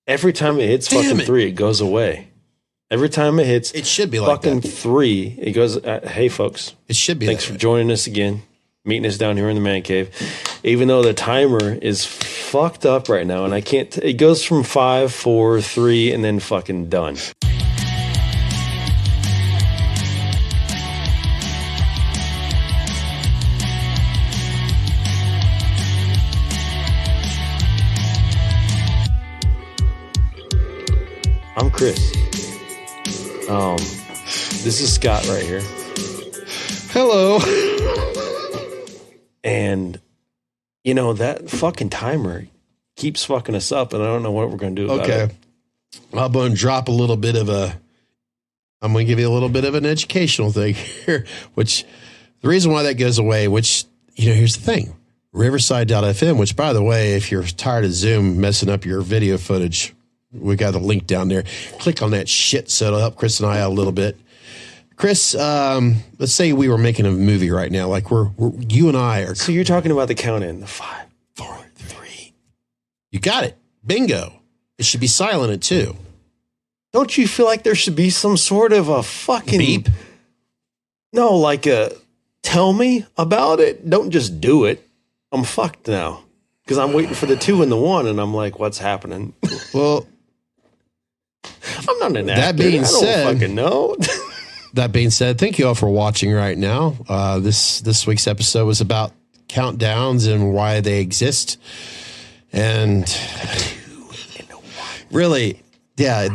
Every time it hits fucking 3, it goes away. Every time it hits, it should be like fucking that. 3, it goes. Hey, folks, it should be. Thanks for joining us again, meeting us down here in the man cave. Even though the timer is fucked up right now, and I can't. It goes from 5, 4, 3, and then fucking done. I'm Chris. This is Scott right here. Hello. And, you know, that fucking timer keeps fucking us up, and I don't know what we're going to do about it. I'm going to drop a little bit of I'm going to give you a little bit of an educational thing here, which the reason why that goes away, which, you know, here's the thing. Riverside.fm, which, by the way, if you're tired of Zoom messing up your video footage, we got the link down there. Click on that shit so it'll help Chris and I out a little bit. Chris, let's say we were making a movie right now. Like you and I are. So you're talking about the count in, the 5, 4, 3. You got it. Bingo. It should be silent at 2. Don't you feel like there should be some sort of a fucking beep? No, like a tell me about it. Don't just do it. I'm fucked now because I'm waiting for the 2 and the 1, and I'm like, what's happening? Well, I'm not an actor. That being said, I don't fucking know. That being said, thank you all for watching right now. This week's episode was about countdowns and why they exist. And really, yeah,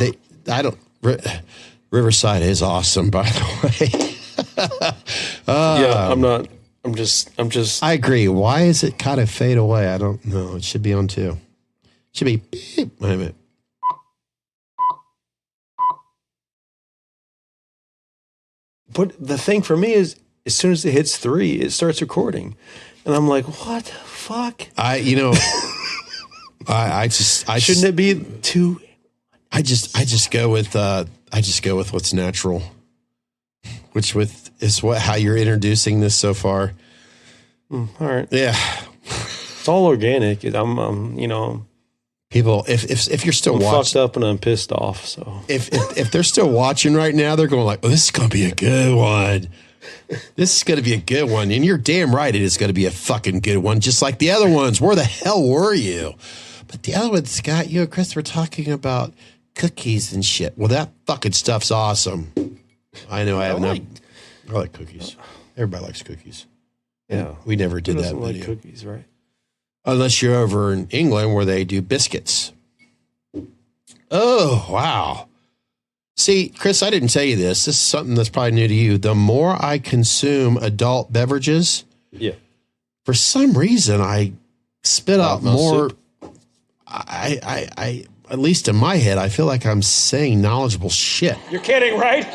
Riverside is awesome, by the way. I'm just. I agree. Why is it kind of fade away? I don't know. It should be on 2. It should be beep. Wait a minute. But the thing for me is, as soon as it hits 3, it starts recording, and I'm like, "What the fuck?" I shouldn't it be 2? I just go with what's natural, which is how you're introducing this so far. All right, yeah, it's all organic. I'm people. If you're still watching, fucked up and I'm pissed off. So if they're still watching right now, they're going like, "Oh, this is going to be a good one. This is going to be a good one." And you're damn right, it is going to be a fucking good one, just like the other ones. Where the hell were you? But the other one, Scott, you and Chris were talking about cookies and shit. Well, that fucking stuff's awesome. I know. I like cookies. Everybody likes cookies. Yeah, we never did Who that doesn't video. like cookies, right? Unless you're over in England where they do biscuits. Oh, wow. See, Chris, I didn't tell you this. This is something that's probably new to you. The more I consume adult beverages, for some reason I spit out more. I at least in my head, I feel like I'm saying knowledgeable shit. You're kidding, right?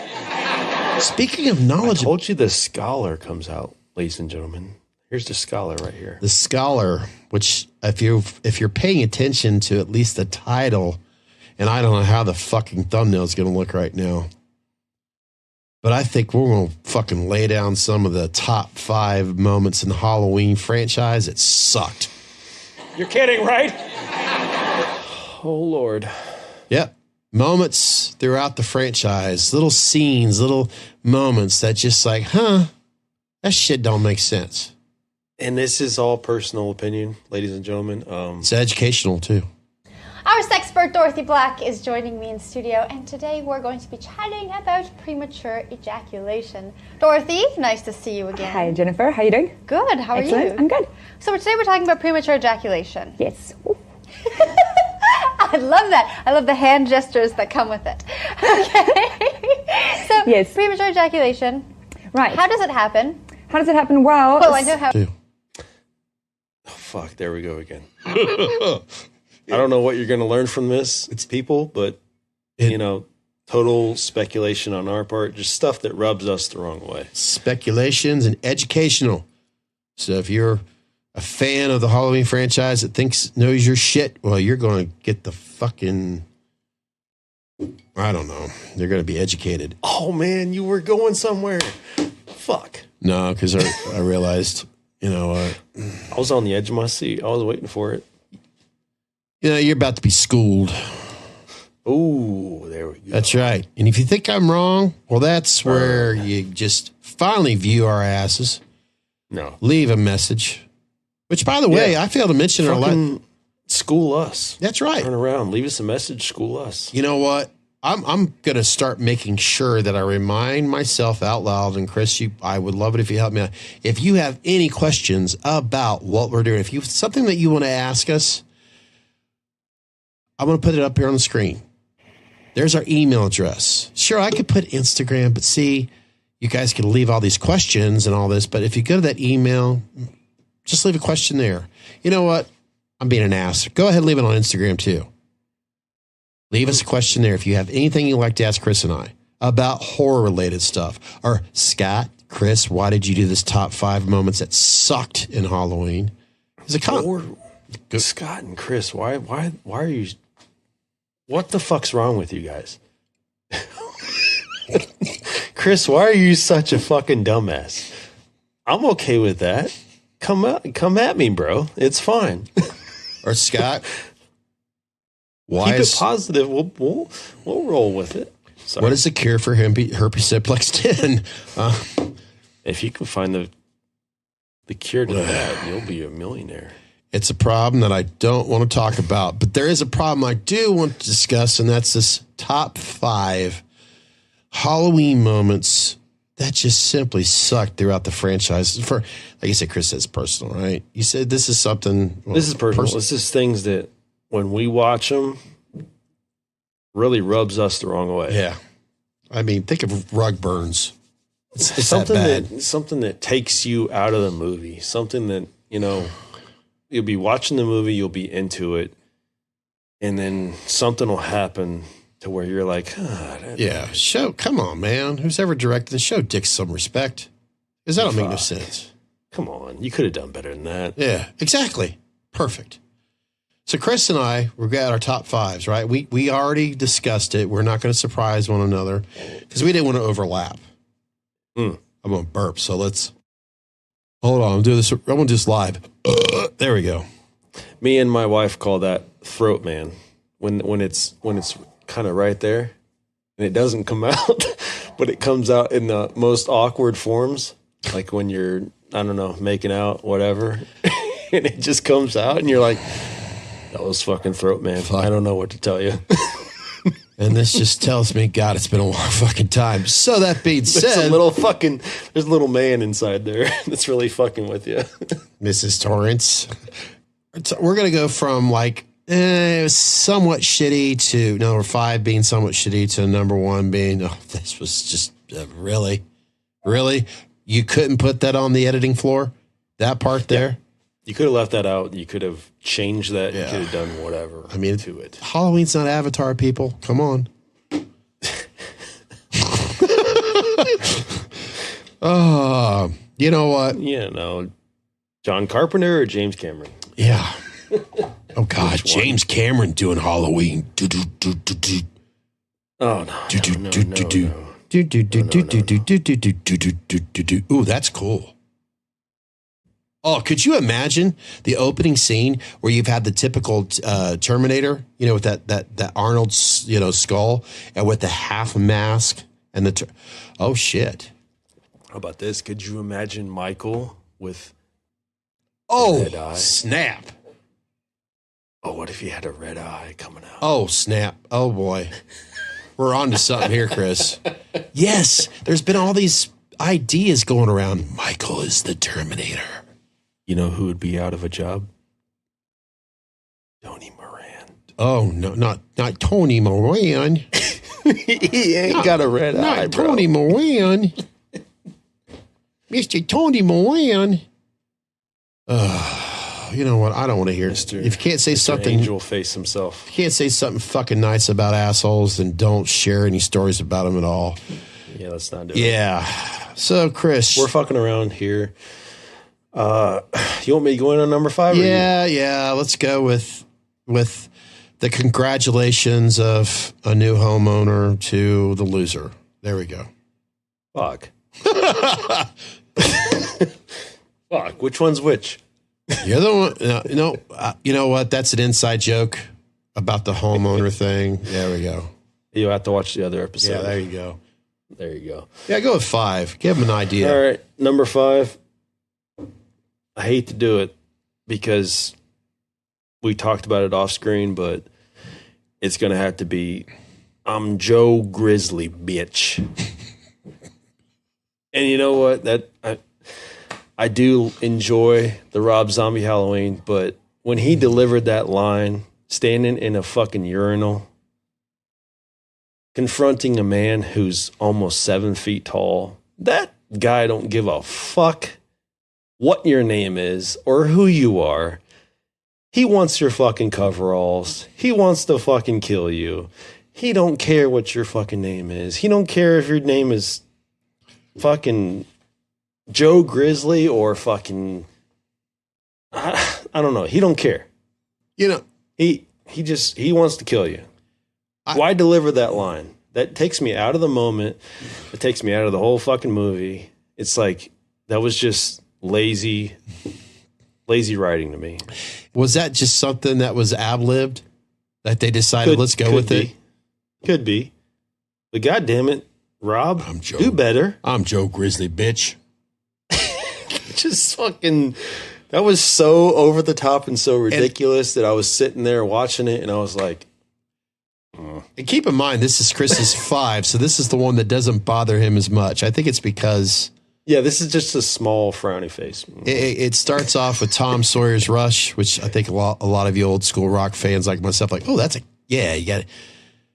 Speaking of knowledge, I told you the Scholar comes out, ladies and gentlemen. Here's the Scholar right here. The Scholar, which if you're paying attention to at least the title, and I don't know how the fucking thumbnail is going to look right now, but I think we're going to fucking lay down some of the top 5 moments in the Halloween franchise. It sucked. You're kidding, right? Oh, Lord. Yep. Moments throughout the franchise, little scenes, little moments that just like, that shit don't make sense. And this is all personal opinion, ladies and gentlemen. It's educational, too. Our sexpert Dorothy Black is joining me in studio, and today we're going to be chatting about premature ejaculation. Dorothy, nice to see you again. Hi, Jennifer. How are you doing? Good. How are Excellent. you? I'm good. So today we're talking about premature ejaculation. Yes. I love that. I love the hand gestures that come with it. Okay. So yes. Premature ejaculation. Right. How does it happen? How does it happen? Well, I know how. Oh, fuck. There we go again. I don't know what you're going to learn from this. It's people, but, total speculation on our part. Just stuff that rubs us the wrong way. Speculations and educational. So if you're a fan of the Halloween franchise that knows your shit, well, you're going to get the fucking, I don't know. They're going to be educated. Oh, man, you were going somewhere. Fuck. No, because I realized, I was on the edge of my seat. I was waiting for it. You're about to be schooled. Oh, there we go. That's right. And if you think I'm wrong, well, that's where you just finally view our asses. No. Leave a message. Which, by the way, Yeah. I failed to mention our Fucking school us. That's right. Turn around. Leave us a message. School us. You know what? I'm going to start making sure that I remind myself out loud. And Chris, I would love it if you help me out. If you have any questions about what we're doing, if you something that you want to ask us, I'm going to put it up here on the screen. There's our email address. Sure, I could put Instagram, but see, you guys can leave all these questions and all this. But if you go to that email, just leave a question there. You know what? I'm being an ass. Go ahead and leave it on Instagram too. Leave us a question there if you have anything you'd like to ask Chris and I about horror-related stuff. Or, Scott, Chris, why did you do this top 5 moments that sucked in Halloween? Is it Or Scott and Chris, why are you... What the fuck's wrong with you guys? Chris, why are you such a fucking dumbass? I'm okay with that. Come at me, bro. It's fine. Or Scott, Keep it positive. We'll roll with it. Sorry. What is the cure for herpes simplex 10? If you can find the cure to that, you'll be a millionaire. It's a problem that I don't want to talk about, but there is a problem I do want to discuss, and that's this top 5 Halloween moments that just simply sucked throughout the franchise. For, like you said, Chris, that's personal, right? You said this is something. Well, this is personal. This is things that when we watch them, really rubs us the wrong way. Yeah, I mean, think of rug burns. It's something that bad. Something that takes you out of the movie. Something that you'll be watching the movie, you'll be into it, and then something will happen to where you're like, come on, man. Who's ever directed the show? Dick some respect. Because that don't make no sense. Come on. You could have done better than that. Yeah, exactly. Perfect. So Chris and I, we've got our top 5s, right? We already discussed it. We're not going to surprise one another because we didn't want to overlap. I'm going to burp. So let's, hold on. I'm doing this. I'm going to do this live. There we go. Me and my wife call that throat man when it's kind of right there and it doesn't come out, but it comes out in the most awkward forms. Like when you're, I don't know, making out, whatever, and it just comes out and you're like, that was fucking throat man. I don't know what to tell you. And this just tells me, God, it's been a long fucking time. So that being said, there's a little man inside there that's really fucking with you. Mrs. Torrance. We're going to go from like, it was somewhat shitty to number 5 being somewhat shitty to number 1 being, this was just really? You couldn't put that on the editing floor? That part there? Yeah. You could have left that out. You could have changed that. Yeah. You could have done whatever to it. Halloween's not Avatar, people. Come on. You know what? Yeah, no. John Carpenter or James Cameron? Yeah. Oh, God. James Cameron doing Halloween. Oh, no. Ooh, that's cool. Oh, could you imagine the opening scene where you've had the typical Terminator, with that Arnold, skull and with the half mask and the oh shit. How about this? Could you imagine Michael with red eye? Snap. Oh, what if he had a red eye coming out? Oh, snap. Oh boy. We're on to something here, Chris. Yes, there's been all these ideas going around. Michael is the Terminator. You know who would be out of a job? Tony Moran. Oh, no, not Tony Moran. He ain't got a red eye, bro. Tony Moran. Mr. Tony Moran. You know what? I don't want to hear it. If you can't say something. Angel face himself. If you can't say something fucking nice about assholes, then don't share any stories about them at all. Yeah, let's not do it. Yeah. So, Chris. We're fucking around here. You want me to go in on number 5? Yeah. Let's go with the congratulations of a new homeowner to the loser. There we go. Fuck. Fuck. Which one's which? You're the one. No, you know what? That's an inside joke. about the homeowner thing. There we go. You have to watch the other episode. Yeah, there you go. There you go. Yeah, go with 5. Give him an idea. All right, number 5. I hate to do it because we talked about it off screen, but it's going to have to be I'm Joe Grizzly, bitch. And you know what? I do enjoy the Rob Zombie Halloween, but when he delivered that line, standing in a fucking urinal, confronting a man who's almost 7 feet tall, that guy don't give a fuck what your name is or who you are. He wants your fucking coveralls. He wants to fucking kill you. He don't care what your fucking name is. He don't care if your name is fucking Joe Grizzly or fucking I don't know. He don't care. You know, he wants to kill you. Why deliver that line? That takes me out of the moment. It takes me out of the whole fucking movie. It's like that was just lazy writing to me. Was that just something that was ad-libbed that they decided let's go with it? Could be. But God damn it, Rob, do better. I'm Joe Grizzly, bitch. Just fucking, that was so over the top and so ridiculous that I was sitting there watching it and I was like, And keep in mind, this is Chris's 5, so this is the one that doesn't bother him as much. I think it's because... Yeah, this is just a small frowny face. It starts off with Tom Sawyer's Rush, which I think a lot of you old school rock fans like myself, like, oh, that's you got it.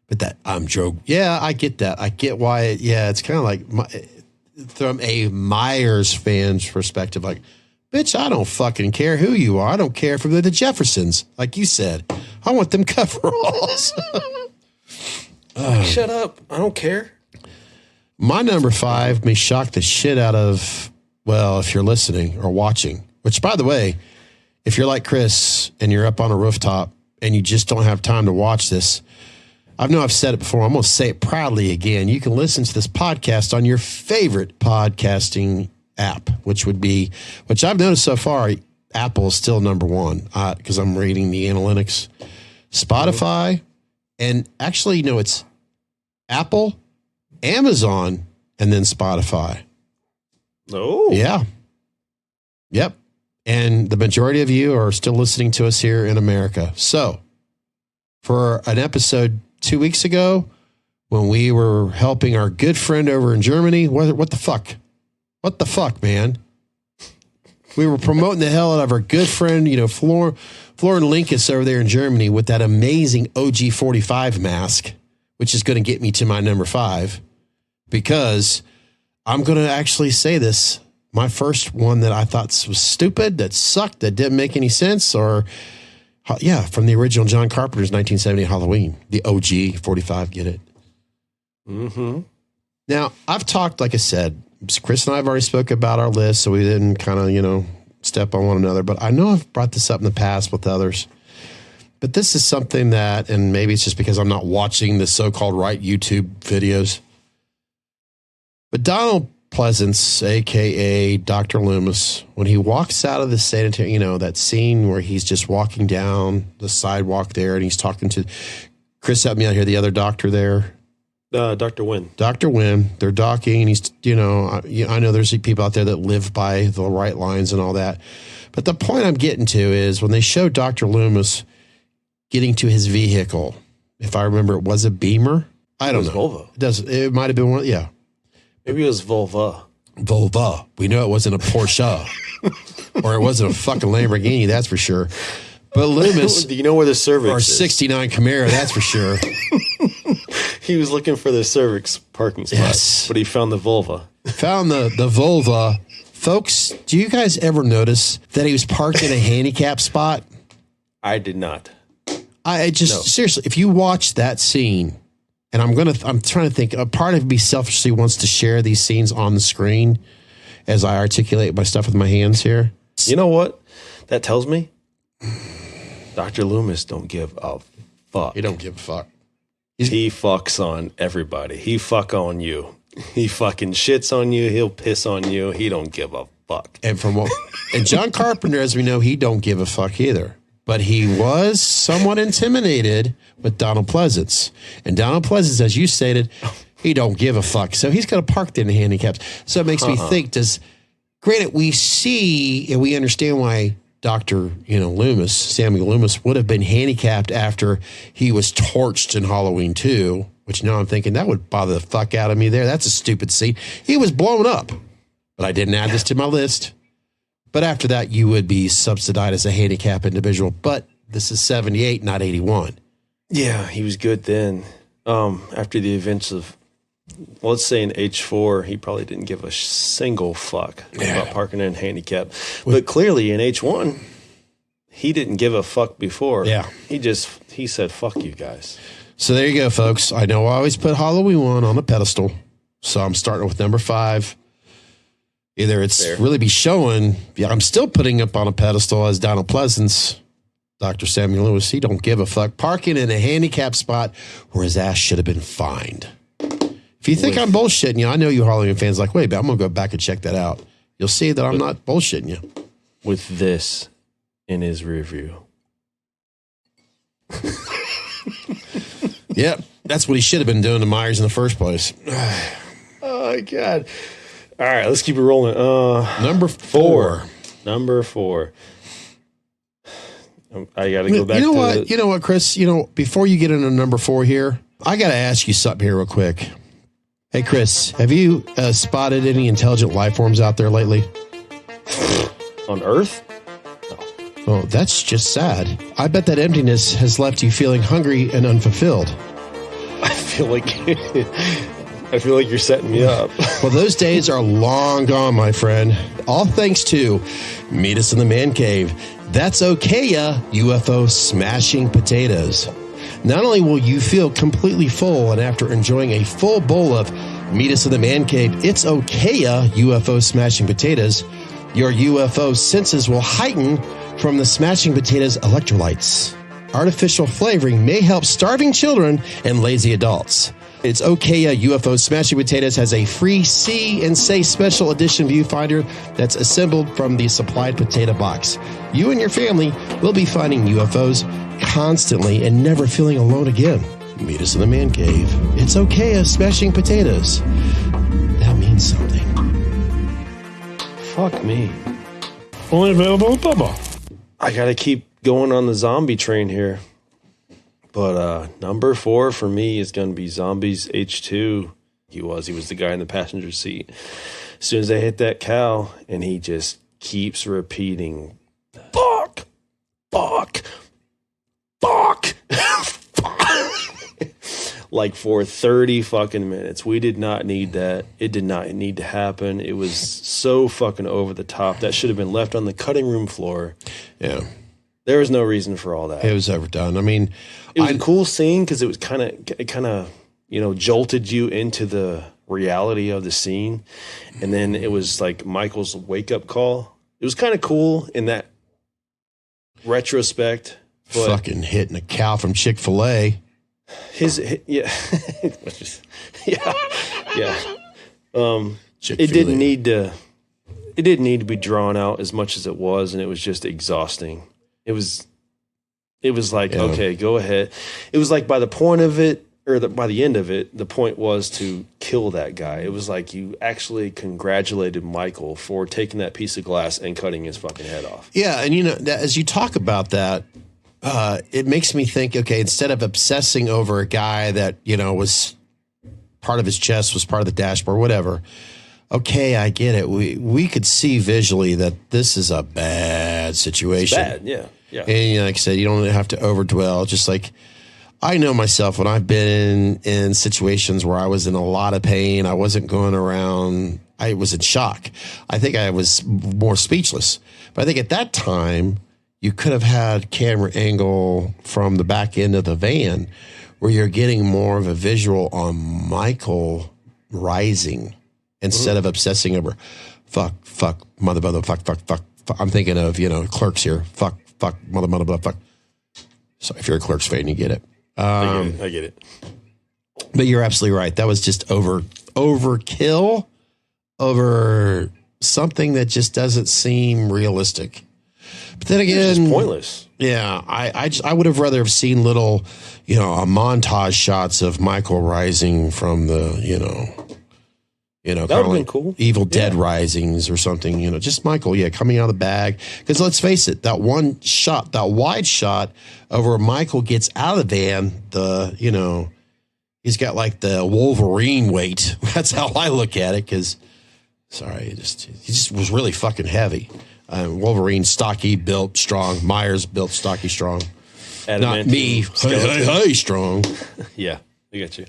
But that, I'm Joe. Yeah, I get that. I get why. It's kind of like from a Myers fan's perspective, like, bitch, I don't fucking care who you are. I don't care if they're the Jeffersons, like you said. I want them coveralls. Shut up. I don't care. My number 5 may shock the shit out of, well, if you're listening or watching, which, by the way, if you're like Chris and you're up on a rooftop and you just don't have time to watch this, I've said it before. I'm going to say it proudly again. You can listen to this podcast on your favorite podcasting app, which I've noticed so far, Apple is still number 1 because I'm reading the analytics. Spotify, and actually, it's Apple, Amazon, and then Spotify. Oh. Yeah. Yep. And the majority of you are still listening to us here in America. So for an episode 2 weeks ago, when we were helping our good friend over in Germany, what the fuck? What the fuck, man? We were promoting the hell out of our good friend, Florin Linkus over there in Germany with that amazing OG 45 mask, which is going to get me to my number 5. Because I'm going to actually say this, my first one that I thought was stupid, that sucked, that didn't make any sense, from the original John Carpenter's 1970 Halloween, the OG 45, get it? Mm-hmm. Now, I've talked, like I said, Chris and I have already spoke about our list, so we didn't kind of, step on one another, but I know I've brought this up in the past with others. But this is something that, and maybe it's just because I'm not watching the so-called right YouTube videos, but Donald Pleasance, a.k.a. Dr. Loomis, when he walks out of the sanitary, that scene where he's just walking down the sidewalk there and he's talking to, Chris helped me out here, the other doctor there. Dr. Wynn. Dr. Wynn. They're docking and he's, I know there's people out there that live by the right lines and all that. But the point I'm getting to is when they show Dr. Loomis getting to his vehicle, if I remember, it was a Beamer. I don't know. Volvo. It might have been one. Yeah. Maybe it was Volva. We know it wasn't a Porsche or it wasn't a fucking Lamborghini. That's for sure. But Loomis, do you know where the cervix or is? 69 Camaro, that's for sure. He was looking for the cervix parking spot, but he found the Volva. Found the Volva. Folks, do you guys ever notice that he was parked in a handicap spot? I did not. Seriously, if you watch that scene, and I'm trying to think, a part of me selfishly wants to share these scenes on the screen as I articulate my stuff with my hands here. You know what that tells me? Dr. Loomis don't give a fuck. He don't give a fuck. He fucks on everybody. He fuck on you. He fucking shits on you. He'll piss on you. He don't give a fuck. And John Carpenter, as we know, he don't give a fuck either. but he was somewhat intimidated with Donald Pleasance. And Donald Pleasance, as you stated, he don't give a fuck. So he's going to park there in the handicaps. So it makes me think, granted, we see and we understand why Dr. Loomis, Samuel Loomis, would have been handicapped after he was torched in Halloween 2, which now I'm thinking that would bother the fuck out of me there. That's a stupid scene. He was blown up, but I didn't add this to my list. But after that, you would be subsidized as a handicapped individual. But this is 78, not 81. Yeah, he was good then. After the events of, let's say in H4, he probably didn't give a single fuck about parking in handicap. But clearly in H1, he didn't give a fuck before. Yeah. He said, fuck you guys. So there you go, folks. I know I always put Halloween 1 on a pedestal. So I'm starting with number 5. Either it's really be showing, I'm still putting up on a pedestal as Donald Pleasance, Dr. Samuel Lewis. He don't give a fuck. Parking in a handicap spot where his ass should have been fined. If you think I'm bullshitting you, I know you Halloween fans like, wait, but I'm going to go back and check that out. You'll see that I'm not bullshitting you. With this in his rear view. Yep, that's what he should have been doing to Myers in the first place. Oh, my God. All right, let's keep it rolling. Number 4. Number 4. I got to go back to... what? You know what, Chris? Before you get into number 4 here, I got to ask you something here real quick. Hey, Chris, have you spotted any intelligent life forms out there lately? On Earth? No. Oh, that's just sad. I bet that emptiness has left you feeling hungry and unfulfilled. I feel like you're setting me up. Well, those days are long gone, my friend. All thanks to Meet Us in the Man Cave. That's Okaya UFO smashing potatoes. Not only will you feel completely full, and after enjoying a full bowl of Meet Us in the Man Cave, it's Okaya UFO smashing potatoes, your UFO senses will heighten from the smashing potatoes electrolytes. Artificial flavoring may help starving children and lazy adults. It's Okaya UFO Smashing Potatoes has a free See and Say special edition viewfinder that's assembled from the supplied potato box. You and your family will be finding UFOs constantly and never feeling alone again. Meet Us in the Man Cave. It's Okaya Smashing Potatoes. That means something. Fuck me. Only available at Bubba. I got to keep going on the zombie train here. But number 4 for me is going to be Zombies H2. He was the guy in the passenger seat. As soon as they hit that cow, and he just keeps repeating, fuck, fuck, fuck, like for 30 fucking minutes. We did not need that. It did not need to happen. It was so fucking over the top. That should have been left on the cutting room floor. Yeah. There was no reason for all that. It was overdone. I mean, it was a cool scene because it was kind of jolted you into the reality of the scene, and then it was like Michael's wake up call. It was kind of cool in that retrospect. But fucking hitting a cow from Chick-fil-A. Yeah. Chick-fil-A. It didn't need to be drawn out as much as it was, and it was just exhausting. It was like, okay, go ahead. It was like by the point of it, or by the end of it, the point was to kill that guy. It was like you actually congratulated Michael for taking that piece of glass and cutting his fucking head off. Yeah, and as you talk about that, it makes me think, okay, instead of obsessing over a guy that, was part of his chest was part of the dashboard, whatever. Okay, I get it. We could see visually that this is a bad situation. It's bad, yeah. Yeah. And like I said, you don't have to overdwell. Just like I know myself when I've been in situations where I was in a lot of pain, I wasn't going around. I was in shock. I think I was more speechless. But I think at that time, you could have had camera angle from the back end of the van where you're getting more of a visual on Michael rising instead of obsessing over fuck, mother, fuck. I'm thinking of, Clerks here. Fuck, mother, fuck. So if you're a Clerks fan, you get it. I get it. But you're absolutely right. That was just overkill over something that just doesn't seem realistic. But then again, it's just pointless. Yeah, I would have rather have seen little, a montage shots of Michael rising from the, That would kind have of been like cool. Evil Dead risings or something, just Michael, coming out of the bag. Because let's face it, that one shot, that wide shot of where Michael gets out of the van, he's got like the Wolverine weight. That's how I look at it. Because, he just was really fucking heavy. Wolverine, stocky, built, strong. Myers, built, stocky, strong. Not me, hey, strong. Yeah, I get you.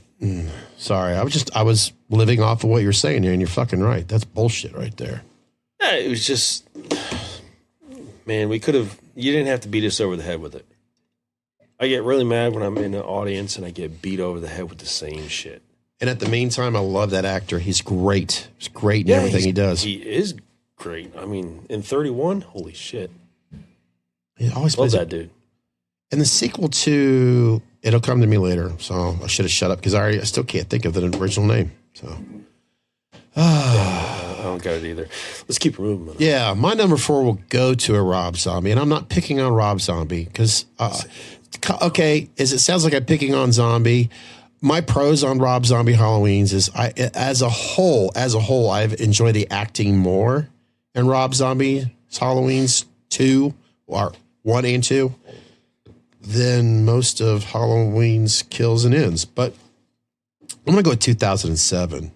Sorry, I was living off of what you're saying here, and you're fucking right. That's bullshit right there. Yeah, it was just, man, you didn't have to beat us over the head with it. I get really mad when I'm in an audience and I get beat over the head with the same shit. And at the meantime, I love that actor. He's great. He's great in everything he does. He is great. I mean, in 31, holy shit. He always Love plays that dude. And the sequel to It'll Come to Me Later. So I should have shut up because I still can't think of the original name. So I don't got it either. Let's keep moving. Yeah, my number 4 will go to a Rob Zombie, and I'm not picking on Rob Zombie because as it sounds like I'm picking on Zombie. My pros on Rob Zombie Halloweens is as a whole, I've enjoyed the acting more in Rob Zombie Halloweens 2 or 1 and 2 than most of Halloween's kills and ends. But I'm going to go with 2007.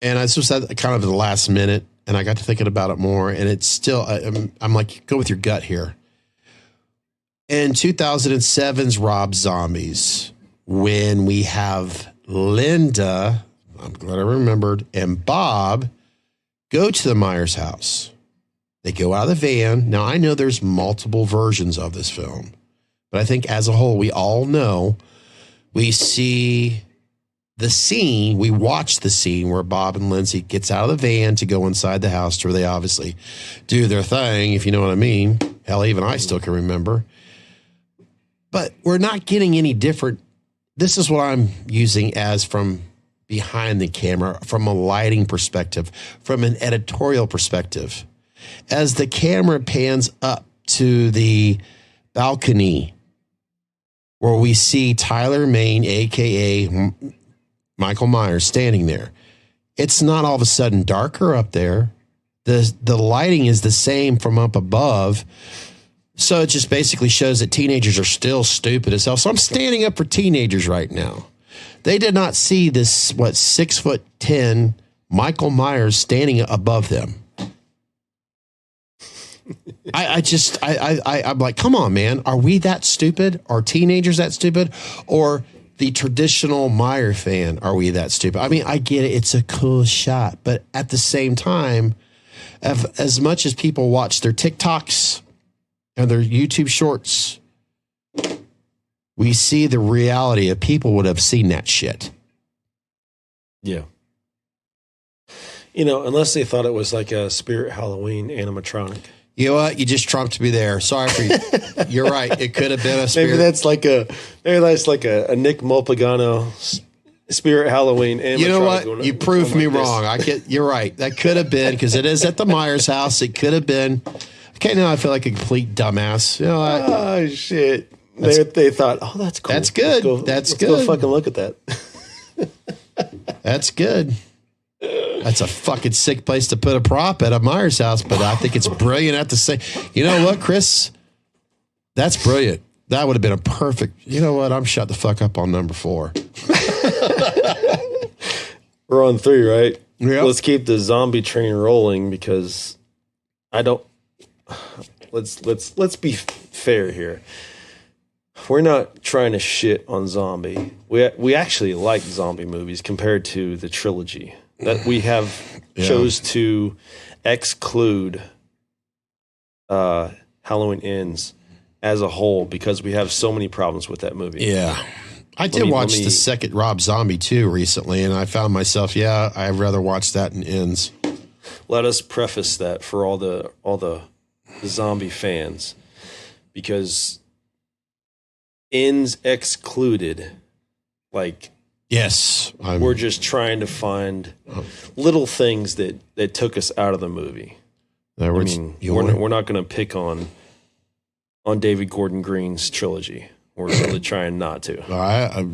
And I just said kind of the last minute, and I got to thinking about it more, and it's still, I'm like, go with your gut here. In 2007's Rob Zombies, when we have Linda, I'm glad I remembered, and Bob go to the Myers house. They go out of the van. Now, I know there's multiple versions of this film, but I think as a whole, we all know we see the scene, we watch the scene where Bob and Lindsay gets out of the van to go inside the house where they obviously do their thing, if you know what I mean. Hell, even I still can remember. But we're not getting any different. This is what I'm using as from behind the camera, from a lighting perspective, from an editorial perspective. As the camera pans up to the balcony where we see Tyler Mane, a.k.a. Michael Myers, standing there, it's not all of a sudden darker up there. The lighting is the same from up above. So it just basically shows that teenagers are still stupid as hell. So I'm standing up for teenagers right now. They did not see this, 6'10" Michael Myers standing above them. I'm like, come on, man. Are we that stupid? Are teenagers that stupid? Or the traditional Meyer fan, are we that stupid? I mean, I get it. It's a cool shot. But at the same time, as much as people watch their TikToks and their YouTube shorts, we see the reality of people would have seen that shit. Yeah. Unless they thought it was like a Spirit Halloween animatronic. You know what? You just trumped me there. Sorry for you. You're right. It could have been a Spirit. Maybe that's like a Nick Mulpagano Spirit Halloween animatronic. You know what? You proved me wrong. You're right. That could have been, because it is at the Myers house. It could have been. Okay, now I feel like a complete dumbass. You know what? Oh, shit. They thought, oh, that's cool. That's good. Let's go fucking look at that. That's good. That's a fucking sick place to put a prop at a Myers house, but I think it's brilliant at the same. You know what, Chris? That's brilliant. That would have been a perfect. You know what? I'm shut the fuck up on number 4. We're on 3, right? Yeah. Let's keep the zombie train rolling because I don't. Let's be fair here. We're not trying to shit on zombie. We actually like zombie movies compared to the trilogy that we have chose to exclude Halloween Ends as a whole because we have so many problems with that movie. Yeah. I did watch the second Rob Zombie too recently, and I found myself, I'd rather watch that than Ends. Let us preface that for all the zombie fans, because Ends excluded, yes, we're just trying to find little things that, took us out of the movie. We're not going to pick on on David Gordon Green's trilogy. We're really trying not to. I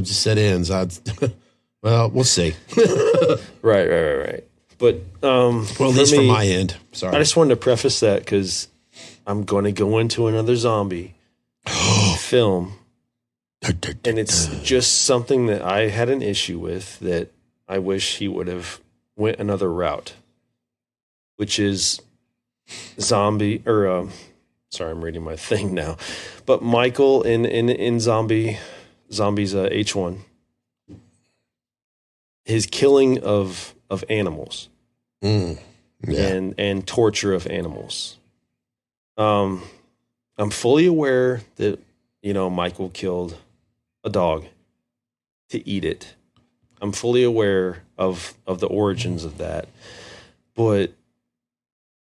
just said ends. Well, we'll see. Right. But well, at least from my end. Sorry. I just wanted to preface that because I'm going to go into another zombie film, and it's just something that I had an issue with that I wish he would have went another route, which is zombie or sorry, I'm reading my thing now, but Michael in Zombies H1, his killing of animals and torture of animals. I'm fully aware that, Michael killed a dog to eat it. I'm fully aware of the origins of that. But,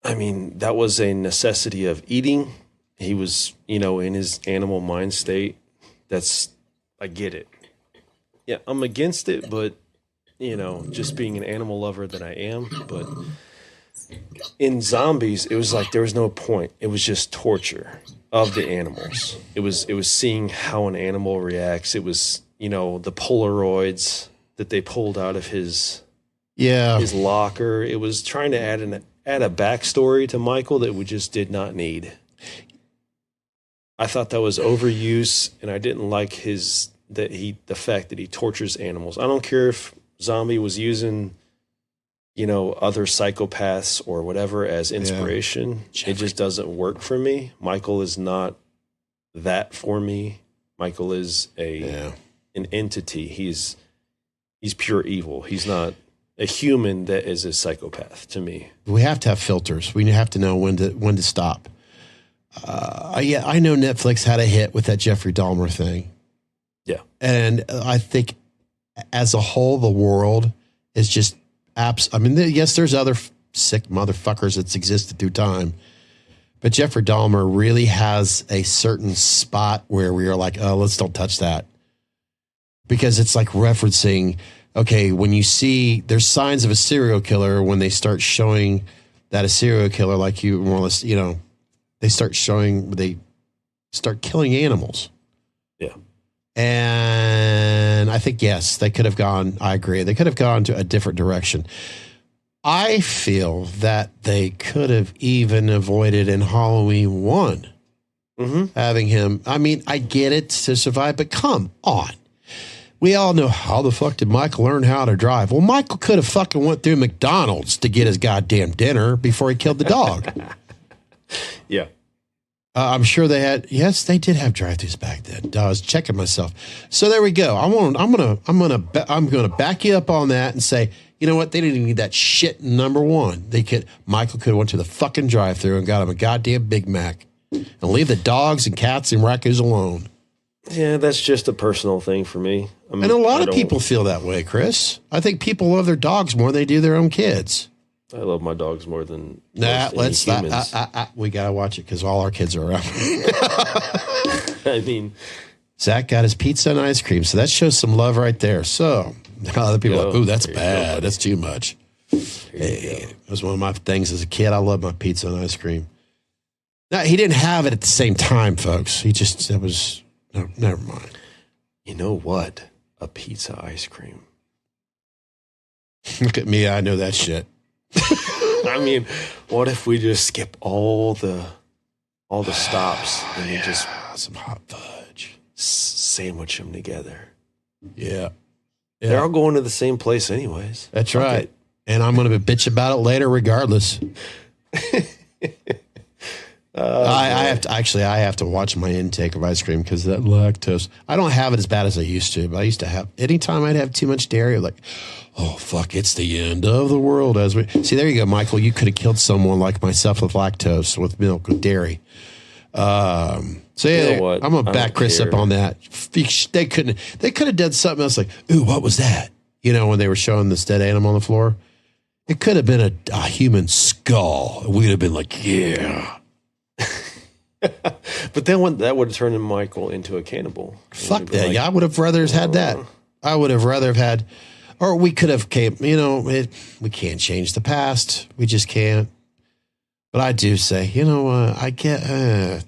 I mean, that was a necessity of eating. He was, in his animal mind state. I get it. Yeah, I'm against it, but, just being an animal lover that I am. But in Zombies, it was like there was no point. It was just torture of the animals. It was seeing how an animal reacts. It was, the Polaroids that they pulled out of his locker. It was trying to add a backstory to Michael that we just did not need. I thought that was overuse, and I didn't like the fact that he tortures animals. I don't care if Zombie was using, other psychopaths or whatever as inspiration. Yeah. It just doesn't work for me. Michael is not that for me. Michael is an entity. He's pure evil. He's not a human that is a psychopath to me. We have to have filters. We have to know when to stop. I know Netflix had a hit with that Jeffrey Dahmer thing. Yeah. And I think as a whole, the world is just I mean, yes, there's other sick motherfuckers that's existed through time, but Jeffrey Dahmer really has a certain spot where we are like, oh, let's don't touch that. Because it's like referencing, okay, when you see there's signs of a serial killer when they start showing that a serial killer, like you more or less, they start killing animals. Yeah. And I think, yes, they could have gone, I agree, they could have gone to a different direction. I feel that they could have even avoided in Halloween 1 having him. I mean, I get it to survive, but come on. We all know how the fuck did Michael learn how to drive? Well, Michael could have fucking went through McDonald's to get his goddamn dinner before he killed the dog. Yeah. I'm sure they did have drive-thrus back then. I was checking myself. So there we go. I'm gonna back you up on that and say, you know what? They didn't even need that shit in number 1. Michael could have went to the fucking drive-thru and got him a goddamn Big Mac and leave the dogs and cats and raccoons alone. Yeah, that's just a personal thing for me. And a lot of people feel that way, Chris. I think people love their dogs more than they do their own kids. I love my dogs more than humans. We got to watch it because all our kids are around. I mean, Zach got his pizza and ice cream, so that shows some love right there. So other people are like, ooh, that's bad. That's too much. Hey, it was one of my things as a kid. I love my pizza and ice cream. Now, he didn't have it at the same time, folks. Never mind. You know what? A pizza ice cream. Look at me. I know that shit. I mean, what if we just skip all the stops and you just some hot fudge, sandwich them together? Yeah. They're all going to the same place anyways. That's right. And I'm going to bitch about it later regardless. I have to watch my intake of ice cream because that lactose. I don't have it as bad as I used to, but I used to have. Anytime I'd have too much dairy, like, oh fuck, it's the end of the world. See, there you go, Michael. You could have killed someone like myself with lactose, with milk, with dairy. So yeah, you know what? I'm gonna back Chris up on that. They could have done something else, like, ooh, what was that? When they were showing this dead animal on the floor, it could have been a human skull. We'd have been like, yeah. But then that would have turned Michael into a cannibal. Fuck that. Like, yeah, I would have rather had that. I would have rather have had, or we could have we can't change the past. We just can't. But I do say, you know what? I get,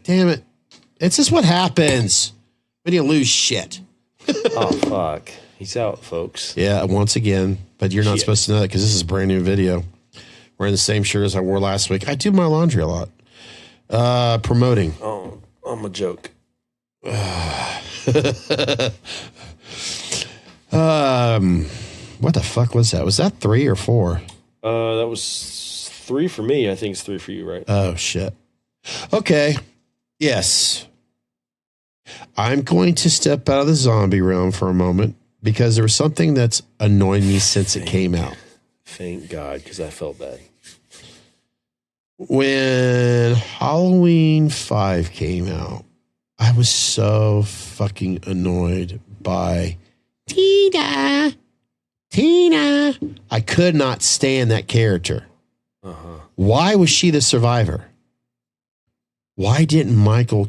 damn it. It's just what happens when you lose shit. Oh, fuck. He's out, folks. Yeah, once again. But you're not Shit. supposed to know that because this is a brand new video. Wearing the same shirt as I wore last week. I do my laundry a lot. Promoting. Oh, I'm a joke. What the fuck was that? Was that 3 or 4? That was 3 for me. I think it's 3 for you, right? Oh, shit. Okay. Yes. I'm going to step out of the zombie realm for a moment because there was something that's annoyed me since it came out. Thank God, because I felt bad. When Halloween 5 came out, I was so fucking annoyed by Tina. I could not stand that character. Why was she the survivor? Why didn't Michael?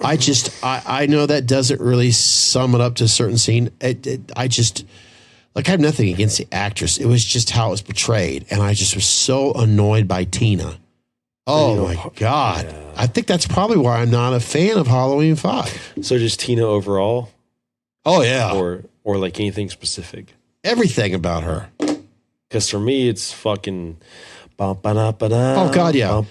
I know that doesn't really sum it up to a certain scene. I have nothing against the actress. It was just how it was portrayed. And I just was so annoyed by Tina. Oh my God. Yeah. I think that's probably why I'm not a fan of Halloween 5. So just Tina overall? Oh yeah. Or like anything specific? Everything about her. Because for me, it's fucking... Oh God, yeah.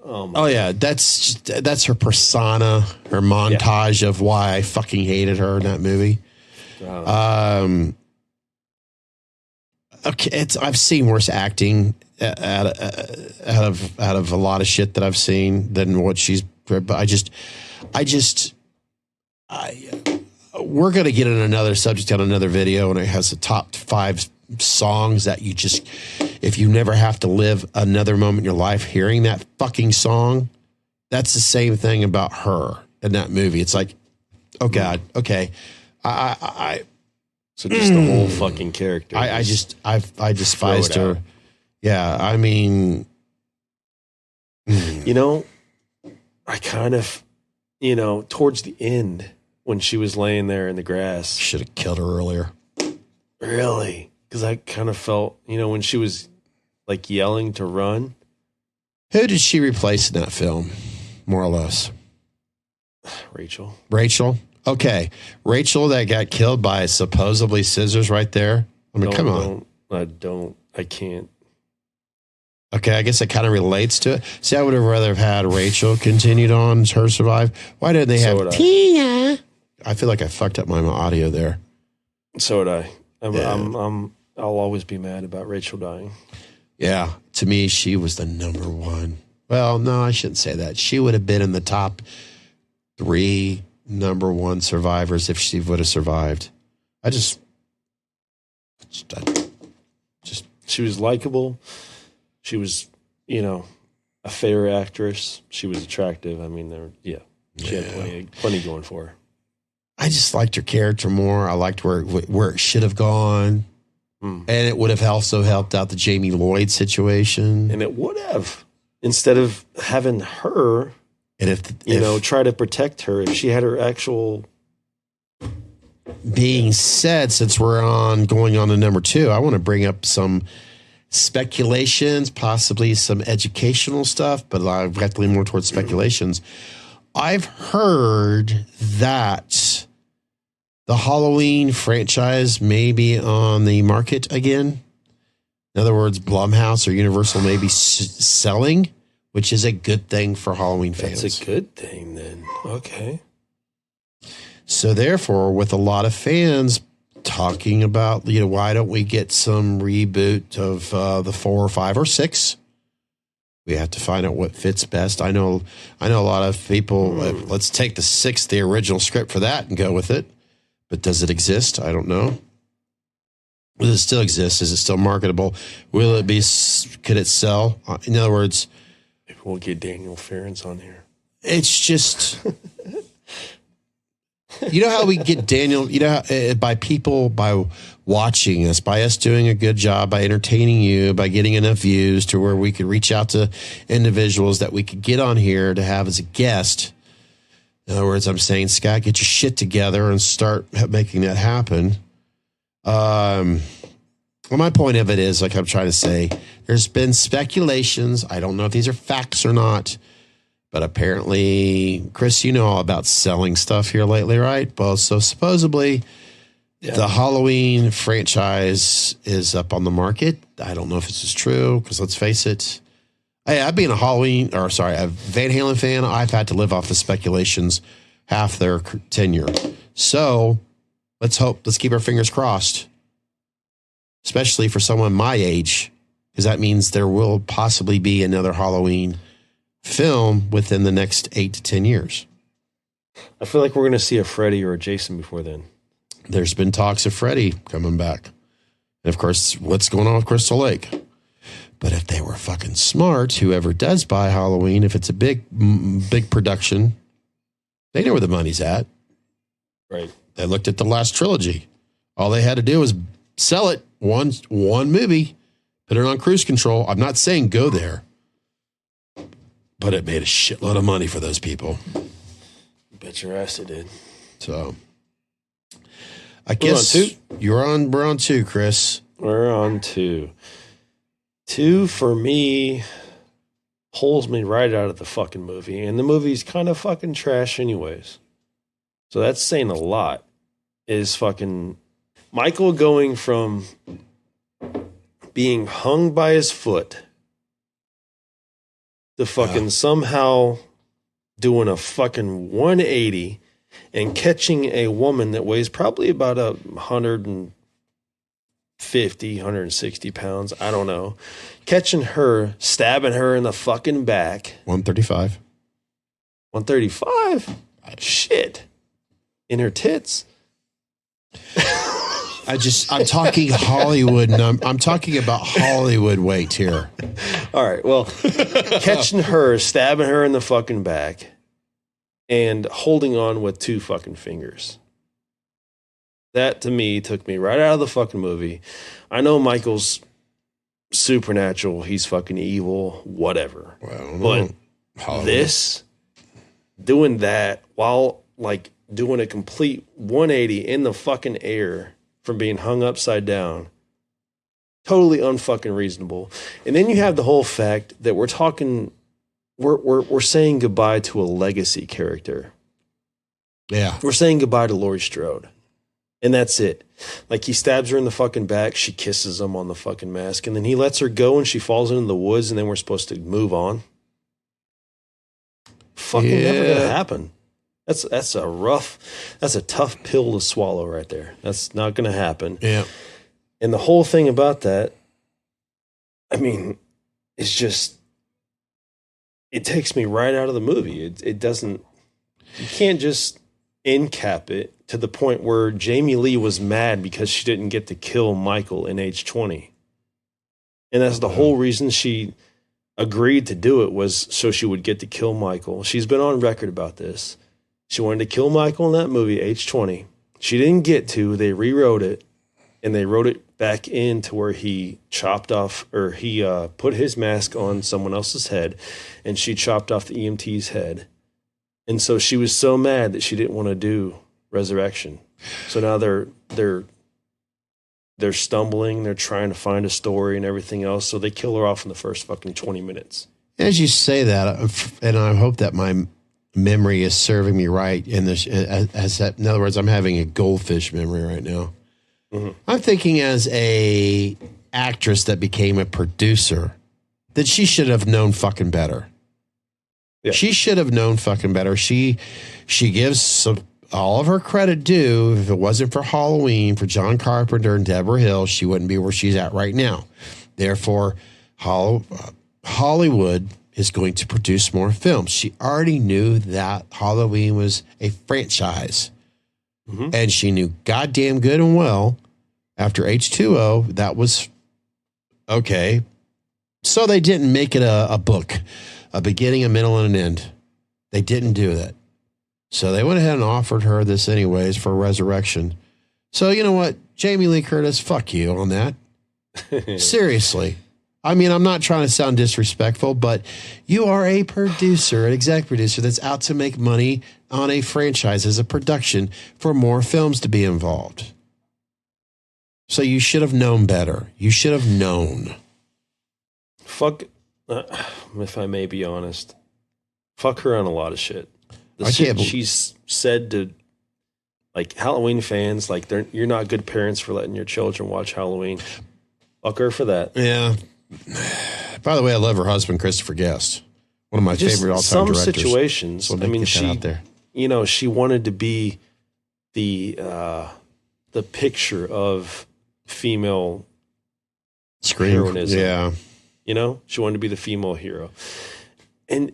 Oh yeah, that's her persona, her montage of why I fucking hated her in that movie. Okay, I've seen worse acting out of a lot of shit that I've seen than what she's. But we're gonna get in another subject on another video, and it has the top 5 songs that you just, if you never have to live another moment in your life hearing that fucking song, that's the same thing about her in that movie. It's like, oh God, okay. So just the whole fucking character. I despised her. Yeah. I mean, you know, I kind of, towards the end when she was laying there in the grass, should have killed her earlier. Really? Because I kind of felt, when she was like yelling to run. Who did she replace in that film, more or less? Rachel. Okay. Rachel that got killed by supposedly scissors right there. I mean, come on. I can't. Okay, I guess it kind of relates to it. See, I would have rather have had Rachel continued on, her survive. Why didn't they have Tina? I feel like I fucked up my audio there. So would I. I'll always be mad about Rachel dying. Yeah, to me, she was the number one. Well, no, I shouldn't say that. She would have been in the top 3 number 1 survivors if she would have survived. She was likable. She was, a fair actress. She was attractive. I mean, she had plenty going for her. I just liked her character more. I liked where it should have gone. And it would have also helped out the Jamie Lloyd situation. And it would have, instead of having her, and if try to protect her, if she had her actual. Being said, since we're going on to number 2, I want to bring up some speculations, possibly some educational stuff, but I've got to lean more towards speculations. I've heard that the Halloween franchise may be on the market again. In other words, Blumhouse or Universal may be selling, which is a good thing for Halloween fans. That's a good thing then. Okay. So therefore, with a lot of fans talking about, why don't we get some reboot of the 4 or 5 or 6? We have to find out what fits best. I know a lot of people, let's take the 6th, the original script for that and go with it. But does it exist? I don't know. Does it still exist? Is it still marketable? Will it be, could it sell? In other words, we'll get Daniel Ferens on here. It's just, how we get Daniel, by watching us, by us doing a good job, by entertaining you, by getting enough views to where we could reach out to individuals that we could get on here to have as a guest. In other words, I'm saying, Scott, get your shit together and start making that happen. Well, my point of it is, like I'm trying to say, there's been speculations. I don't know if these are facts or not, but apparently, Chris, you know all about selling stuff here lately, right? Well, so supposedly the Halloween franchise is up on the market. I don't know if this is true because let's face it. Hey, I've been a Van Halen fan. I've had to live off the speculations half their tenure. So let's keep our fingers crossed, especially for someone my age, because that means there will possibly be another Halloween film within the next 8 to 10 years. I feel like we're going to see a Freddy or a Jason before then. There's been talks of Freddy coming back. And of course, what's going on with Crystal Lake? But if they were fucking smart, whoever does buy Halloween, if it's a big production, they know where the money's at. Right. They looked at the last trilogy. All they had to do was sell it one movie, put it on cruise control. I'm not saying go there, but it made a shitload of money for those people. Bet your ass it did. So I guess we're on two, Chris. We're on two. Two for me pulls me right out of the fucking movie, and the movie's kind of fucking trash anyways. So that's saying a lot. Is fucking Michael going from being hung by his foot to fucking somehow doing a fucking 180 and catching a woman that weighs probably about 160 pounds. I don't know. Catching her, stabbing her in the fucking back. 135. 135? Shit. In her tits. I'm talking Hollywood. I'm talking about Hollywood weight here. All right. Well, catching her, stabbing her in the fucking back, and holding on with 2 fucking fingers. That to me took me right out of the fucking movie. I know Michael's supernatural. He's fucking evil, whatever. Well, but this, doing that while like doing a complete 180 in the fucking air from being hung upside down, totally unfucking reasonable. And then you have the whole fact that we're saying goodbye to a legacy character. Yeah. We're saying goodbye to Laurie Strode. And that's it. Like, he stabs her in the fucking back. She kisses him on the fucking mask. And then he lets her go and she falls into the woods. And then we're supposed to move on. Fucking never going to happen. That's a tough pill to swallow right there. That's not going to happen. Yeah. And the whole thing about that, I mean, it's just, it takes me right out of the movie. It doesn't, you can't just end cap it to the point where Jamie Lee was mad because she didn't get to kill Michael in age 20. And that's the whole reason she agreed to do it, was so she would get to kill Michael. She's been on record about this. She wanted to kill Michael in that movie, age 20. She didn't get to. They rewrote it, and they wrote it back in to where he chopped off, or he put his mask on someone else's head, and she chopped off the EMT's head. And so she was so mad that she didn't want to do Resurrection. So now they're stumbling. They're trying to find a story and everything else. So they kill her off in the first fucking 20 minutes. As you say that, and I hope that my memory is serving me right in this, in other words, I'm having a goldfish memory right now. Mm-hmm. I'm thinking, as a actress that became a producer, that she should have known fucking better. Yeah. She should have known fucking better. She gives all of her credit due. If it wasn't for Halloween, for John Carpenter and Deborah Hill, she wouldn't be where she's at right now. Therefore, Hollywood is going to produce more films. She already knew that Halloween was a franchise. Mm-hmm. And she knew goddamn good and well after H2O that was okay. So they didn't make it a book, a beginning, a middle, and an end. They didn't do that. So they went ahead and offered her this anyways for Resurrection. So you know what? Jamie Lee Curtis, fuck you on that. Seriously. I mean, I'm not trying to sound disrespectful, but you are a producer, an exec producer that's out to make money on a franchise as a production for more films to be involved. So you should have known better. You should have known. Fuck, if I may be honest, fuck her on a lot of shit. The I shit can't bel- she's said to, like, Halloween fans, like, you're not good parents for letting your children watch Halloween. Fuck her for that. Yeah. By the way, I love her husband, Christopher Guest. One of my Just favorite all-time some directors. situations. So I mean, get that out there. she wanted to be the picture of female Scream. heroism. Yeah. She wanted to be the female hero. And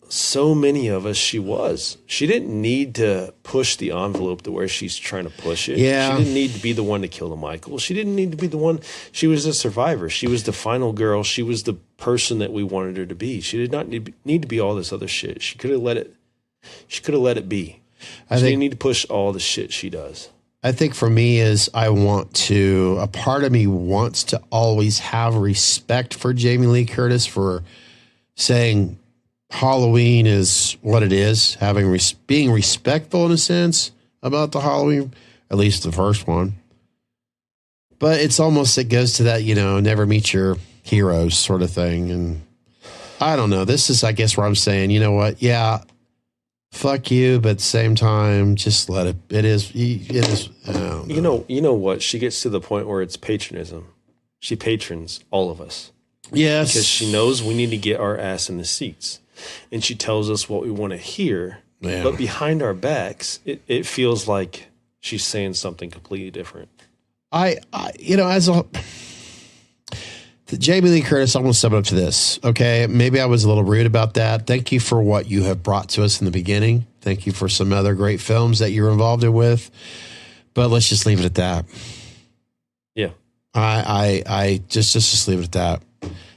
so many of us, she was. She didn't need to push the envelope to where she's trying to push it. Yeah. She didn't need to be the one to kill the Michael. She didn't need to be the one. She was a survivor. She was the final girl. She was the person that we wanted her to be. She did not need to be all this other shit. She could have let it be. She didn't need to push all the shit she does. I think for me is a part of me wants to always have respect for Jamie Lee Curtis for saying Halloween is what it is, being respectful in a sense about the Halloween, at least the first one. But it goes to that, never meet your heroes sort of thing. And I don't know. This is, I guess, where I'm saying, you know what? Yeah, fuck you, but at the same time, just let it. It is. I don't know. You know what? She gets to the point where it's patronism. She patrons all of us. Yes, because she knows we need to get our ass in the seats, and she tells us what we want to hear. Yeah. But behind our backs, it feels like she's saying something completely different. Jamie Lee Curtis, I want to sum it up to this. Okay, maybe I was a little rude about that. Thank you for what you have brought to us in the beginning. Thank you for some other great films that you're involved with. But let's just leave it at that. Yeah, I just leave it at that,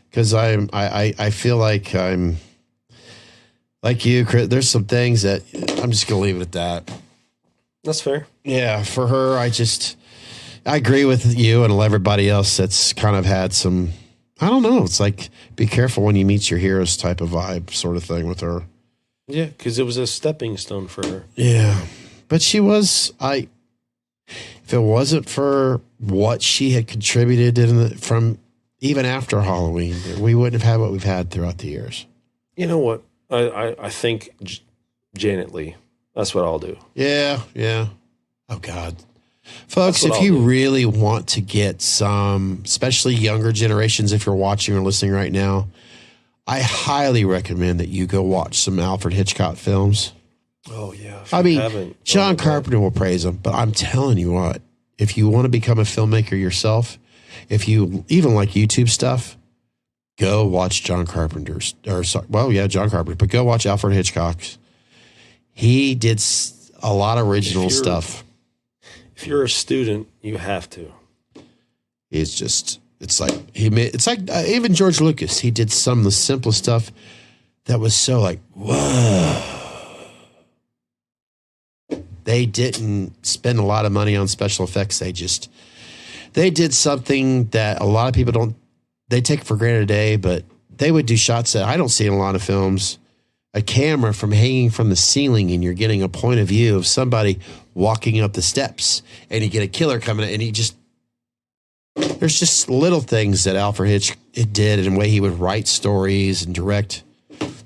because I feel like I'm like you, Chris. There's some things that I'm just gonna leave it at that. That's fair. Yeah, for her, I agree with you and everybody else that's kind of had some, I don't know. It's like, be careful when you meet your heroes type of vibe sort of thing with her. Yeah, because it was a stepping stone for her. Yeah. But if it wasn't for what she had contributed from even after Halloween, we wouldn't have had what we've had throughout the years. You know what? I think Janet Leigh. That's what I'll do. Yeah. Yeah. Oh, God. Folks, if you really want to get some, especially younger generations, if you're watching or listening right now, I highly recommend that you go watch some Alfred Hitchcock films. Oh, yeah. John Carpenter will praise them, but I'm telling you what, if you want to become a filmmaker yourself, if you even like YouTube stuff, go watch John Carpenter's, John Carpenter, but go watch Alfred Hitchcock's. He did a lot of original stuff. If you're a student, you have to. It's like even George Lucas. He did some of the simplest stuff that was so like, whoa. They didn't spend a lot of money on special effects. They did something that a lot of people they take for granted today, but they would do shots that I don't see in a lot of films. A camera from hanging from the ceiling, and you're getting a point of view of somebody walking up the steps, and you get a killer coming in, and there's just little things that Alfred Hitchcock did, and the way he would write stories and direct.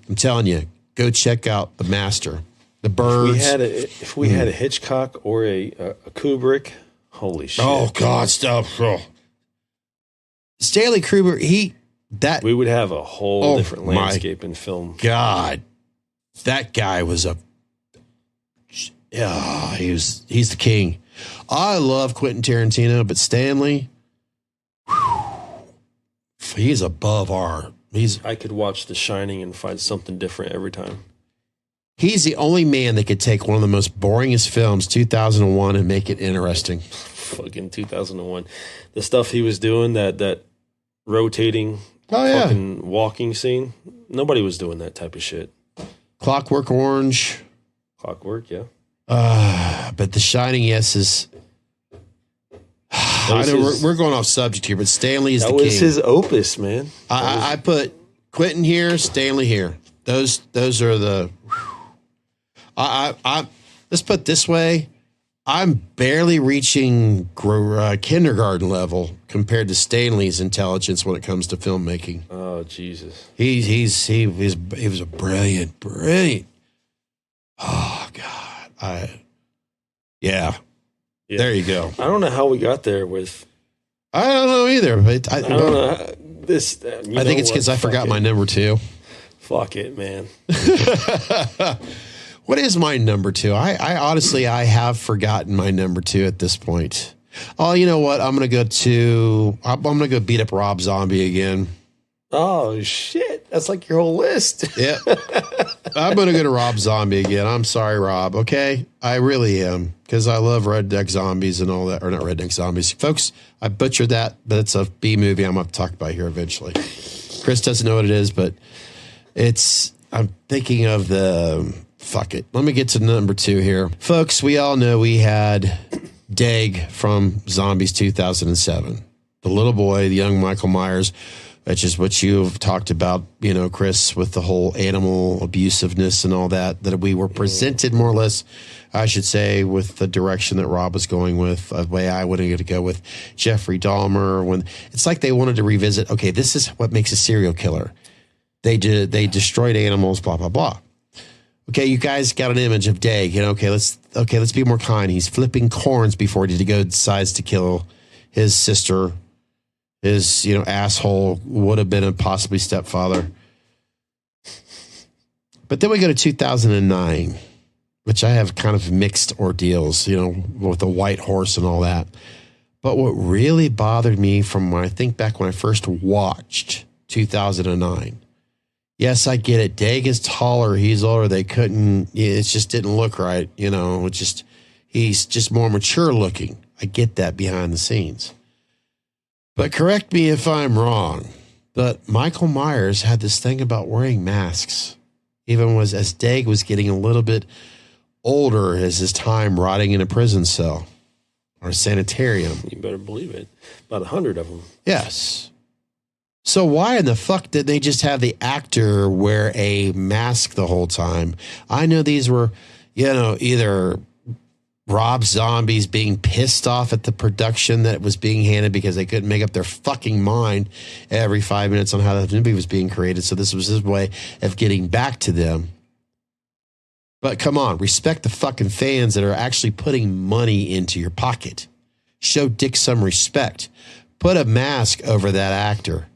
I'm telling you, go check out The Master, The Birds. If we had a Hitchcock or a Kubrick, holy shit! Oh God, stuff. Oh. Stanley Kubrick, we would have a whole different landscape in film. God, that guy was he's the king. I love Quentin Tarantino, but Stanley, he's above I could watch The Shining and find something different every time. He's the only man that could take one of the most boringest films, 2001, and make it interesting. Fucking 2001. The stuff he was doing, that rotating fucking walking scene, nobody was doing that type of shit. Clockwork Orange. Clockwork, yeah. But The Shining, yes, is... I know we're going off subject here, but Stanley is the king. That was his opus, man. I put Quentin here, Stanley here. Those are the... let's put it this way. I'm barely reaching kindergarten level compared to Stanley's intelligence when it comes to filmmaking. Oh, Jesus. He was a brilliant. Oh God. Yeah. There you go. I don't know how we got there with. I don't know either, but I don't know this. I think it's because I forgot my number 2. Fuck it, man. What is my number 2? I honestly, I have forgotten my number 2 at this point. Oh, you know what? I'm going to go beat up Rob Zombie again. Oh, shit. That's like your whole list. Yeah. I'm going to go to Rob Zombie again. I'm sorry, Rob. Okay. I really am. Because I love Redneck Zombies and all that. Or not Redneck Zombies. Folks, I butchered that, but it's a B movie I'm going to talk about here eventually. Chris doesn't know what it is, but I'm thinking of fuck it. Let me get to number 2 here. Folks, we all know we had Dag from Zombies 2007. The little boy, the young Michael Myers, which is what you've talked about, Chris, with the whole animal abusiveness and all that we were presented more or less, I should say, with the direction that Rob was going with, the way I wanted to go with Jeffrey Dahmer. When it's like they wanted to revisit, okay, this is what makes a serial killer. They destroyed animals, blah, blah, blah. Okay, you guys got an image of Dag. Let's be more kind. He's flipping corns before he decides to kill his sister. His, asshole would have been a possibly stepfather. But then we go to 2009, which I have kind of mixed ordeals, with the white horse and all that. But what really bothered me from when I think back when I first watched 2009, yes, I get it. Dag is taller. He's older. It just didn't look right. He's just more mature looking. I get that behind the scenes. But correct me if I'm wrong, but Michael Myers had this thing about wearing masks, even as Dag was getting a little bit older as his time rotting in a prison cell or a sanitarium. You better believe it. About 100 of them. Yes. So why in the fuck did they just have the actor wear a mask the whole time? I know these were, either Rob Zombies being pissed off at the production that was being handed because they couldn't make up their fucking mind every 5 minutes on how the movie was being created. So this was his way of getting back to them. But come on, respect the fucking fans that are actually putting money into your pocket. Show Dick some respect. Put a mask over that actor.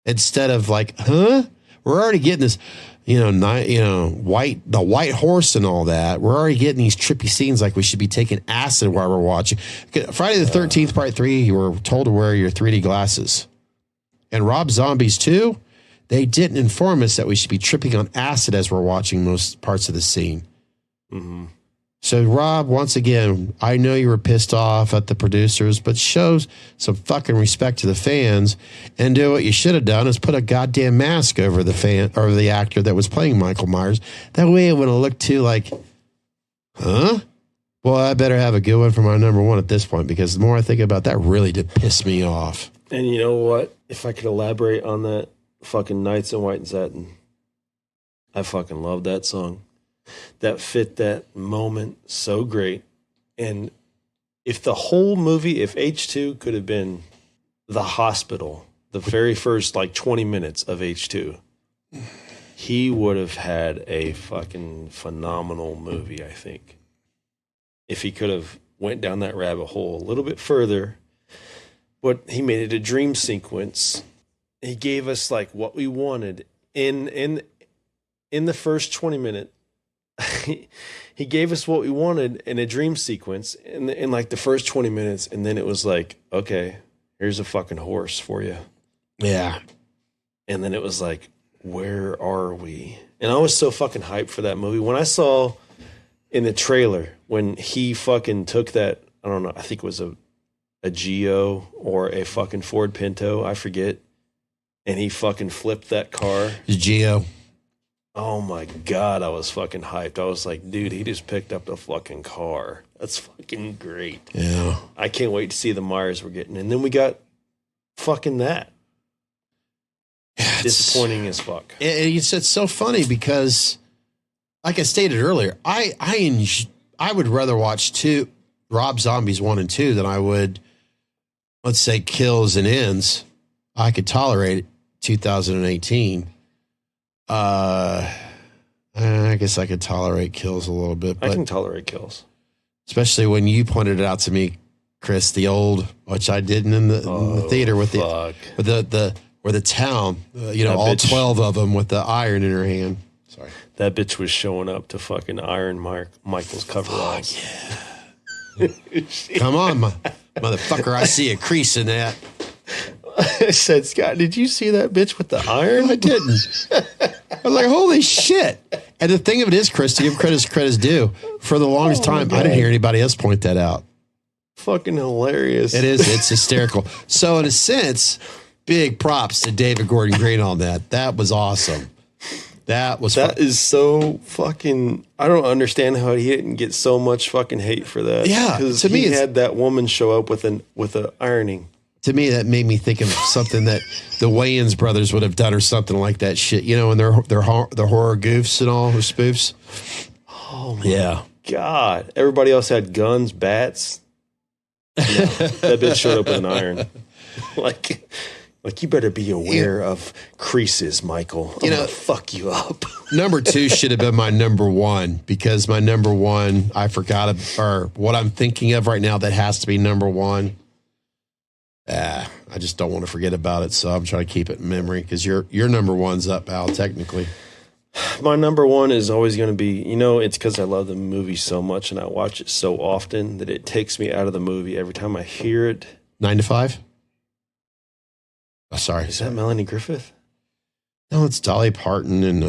Instead of like, we're already getting this, the white horse and all that. We're already getting these trippy scenes like we should be taking acid while we're watching. Friday the 13th, part 3, you were told to wear your 3D glasses. And Rob Zombies 2, they didn't inform us that we should be tripping on acid as we're watching most parts of the scene. Mm-hmm. So, Rob, once again, I know you were pissed off at the producers, but show some fucking respect to the fans and do what you should have done is put a goddamn mask over the actor that was playing Michael Myers. That way it would have looked too like, huh? Well, I better have a good one for my number 1 at this point because the more I think about that, really did piss me off. And you know what? If I could elaborate on that, fucking Nights in White and Satin. I fucking love that song. That fit that moment so great. And if the whole movie, if H2 could have been the hospital, the very first 20 minutes of H2, he would have had a fucking phenomenal movie, I think. If he could have went down that rabbit hole a little bit further, but he made it a dream sequence. He gave us what we wanted in the first 20 minutes. He gave us what we wanted in a dream sequence in the first 20 minutes. And then it was like, okay, here's a fucking horse for you. Yeah. And then it was like, where are we? And I was so fucking hyped for that movie. When I saw in the trailer, when he fucking took that, I don't know, I think it was a Geo or a fucking Ford Pinto, I forget. And he fucking flipped that car. Geo. Oh my God, I was fucking hyped. I was like, dude, he just picked up the fucking car. That's fucking great. Yeah. I can't wait to see the Myers we're getting. And then we got fucking that. Yeah, disappointing as fuck. It's so funny because, like I stated earlier, I I would rather watch Rob Zombies 1 and 2 than I would, let's say, Kills and Ends. I could tolerate 2018. I guess I could tolerate Kills a little bit. But I can tolerate Kills. especially when you pointed it out to me, Chris, the old, which I didn't in the theater with the where the town, all bitch. 12 of them with the iron in her hand. Sorry. That bitch was showing up to fucking Iron Michael's coveralls. Come on, motherfucker. I see a crease in that. I said, Scott, did you see that bitch with the iron? I didn't. I was like, holy shit. And the thing of it is, Chris, to give credit's due, for the longest time, I didn't hear anybody else point that out. Fucking hilarious. It is. It's hysterical. So in a sense, big props to David Gordon Green on that. That was awesome. That is so fucking. I don't understand how he didn't get so much fucking hate for that. Yeah, because to me, he had that woman show up with a ironing. To me, that made me think of something that the Wayans brothers would have done or something like that shit. And their horror goofs and all, or spoofs. Oh my God! Everybody else had guns, bats. No, that bitch showed up with an iron. Like you better be aware of creases, Michael. I'm gonna fuck you up. Number 2 should have been my number 1, because my number 1, I forgot, or what I'm thinking of right now that has to be number 1. I just don't want to forget about it, so I'm trying to keep it in memory, because your number 1's up, Al, technically. My number 1 is always going to be, it's because I love the movie so much and I watch it so often that it takes me out of the movie every time I hear it. 9 to 5? Oh, sorry. Is that Melanie Griffith? No, it's Dolly Parton and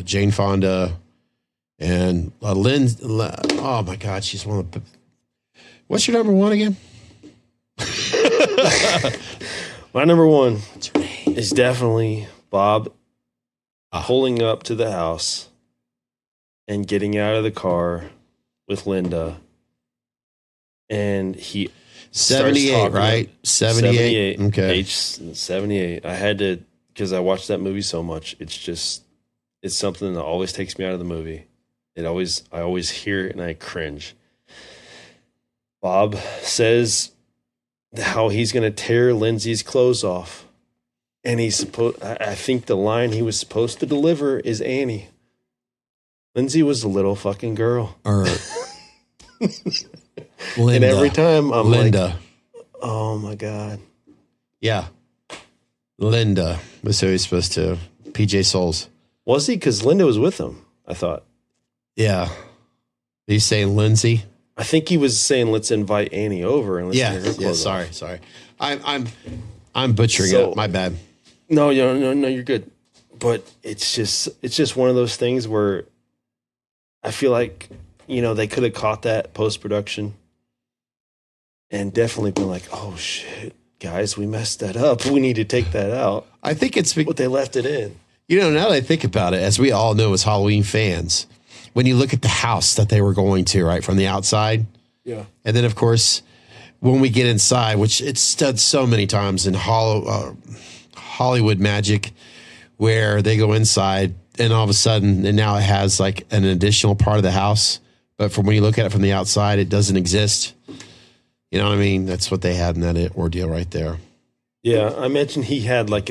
Jane Fonda and Lynn. Oh my God, she's one of the. What's your number 1 again? My number 1 is definitely Bob pulling up to the house and getting out of the car with Linda, and he 78, right? 78. Okay. Age 78. I had to, because I watched that movie so much. It's something that always takes me out of the movie. I always hear it and I cringe. Bob says how he's going to tear Lindsay's clothes off. And I think the line he was supposed to deliver is Annie. Lindsay was a little fucking girl. Or Linda. And every time I'm Linda. like, oh my God. Yeah. Linda was who he's supposed to. PJ Souls. Was he? Because Linda was with him, I thought. Yeah. He's saying Lindsay? I think he was saying, let's invite Annie over and let's get her clothes off. Sorry. I'm butchering it. My bad. No, you're good. But it's just one of those things where I feel like, they could have caught that post-production and definitely been like, oh shit, guys, we messed that up. We need to take that out. I think it's but they left it in. Now that I think about it, as we all know as Halloween fans, when you look at the house that they were going to, right, from the outside. Yeah. And then, of course, when we get inside, which it's done so many times in Hollywood magic, where they go inside and all of a sudden, and now it has like an additional part of the house. But from when you look at it from the outside, it doesn't exist. You know what I mean? That's what they had in that ordeal right there. Yeah. I mentioned he had like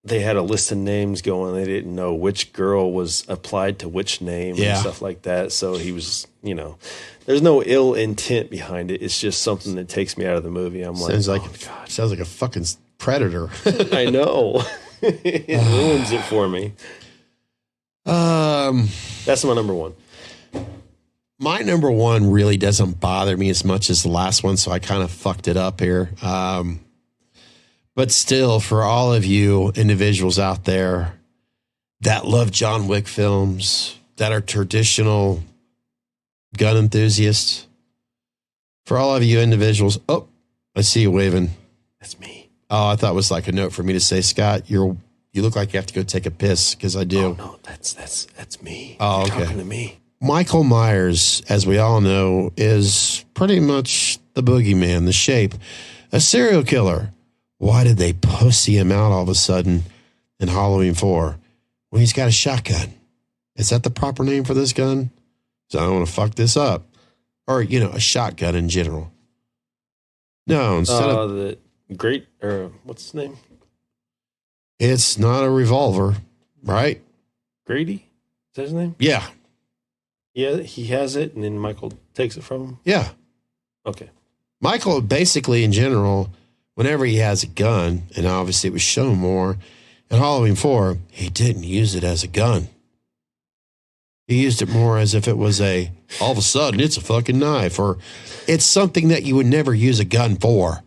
they had a list of names going. They didn't know which girl was applied to which name and stuff like that. So he was, there's no ill intent behind it. It's just something that takes me out of the movie. I'm sounds like a fucking predator. I know. It ruins it for me. That's my number 1. My number 1 really doesn't bother me as much as the last one, so I kind of fucked it up here. But still, for all of you individuals out there that love John Wick films, that are traditional gun enthusiasts, for all of you individuals, oh, I see you waving. That's me. Oh, I thought it was like a note for me to say, Scott, you look like you have to go take a piss, because I do. Oh, no, that's me. Oh, You're okay. Talking to me. Michael Myers, as we all know, is pretty much the boogeyman, the shape, a serial killer. Why did they pussy him out all of a sudden in Halloween 4 Well, he's got a shotgun. Is that the proper name for this gun? So I don't want to fuck this up. Or, a shotgun in general. No, instead of the great, or what's his name? it's not a revolver, right? Grady? Is that his name? Yeah. Yeah, he has it, and then Michael takes it from him. Yeah. Okay. Michael, basically, in general, whenever he has a gun, and obviously it was shown more in Halloween 4, he didn't use it as a gun. He used it more as if it was all of a sudden, it's a fucking knife, or it's something that you would never use a gun for.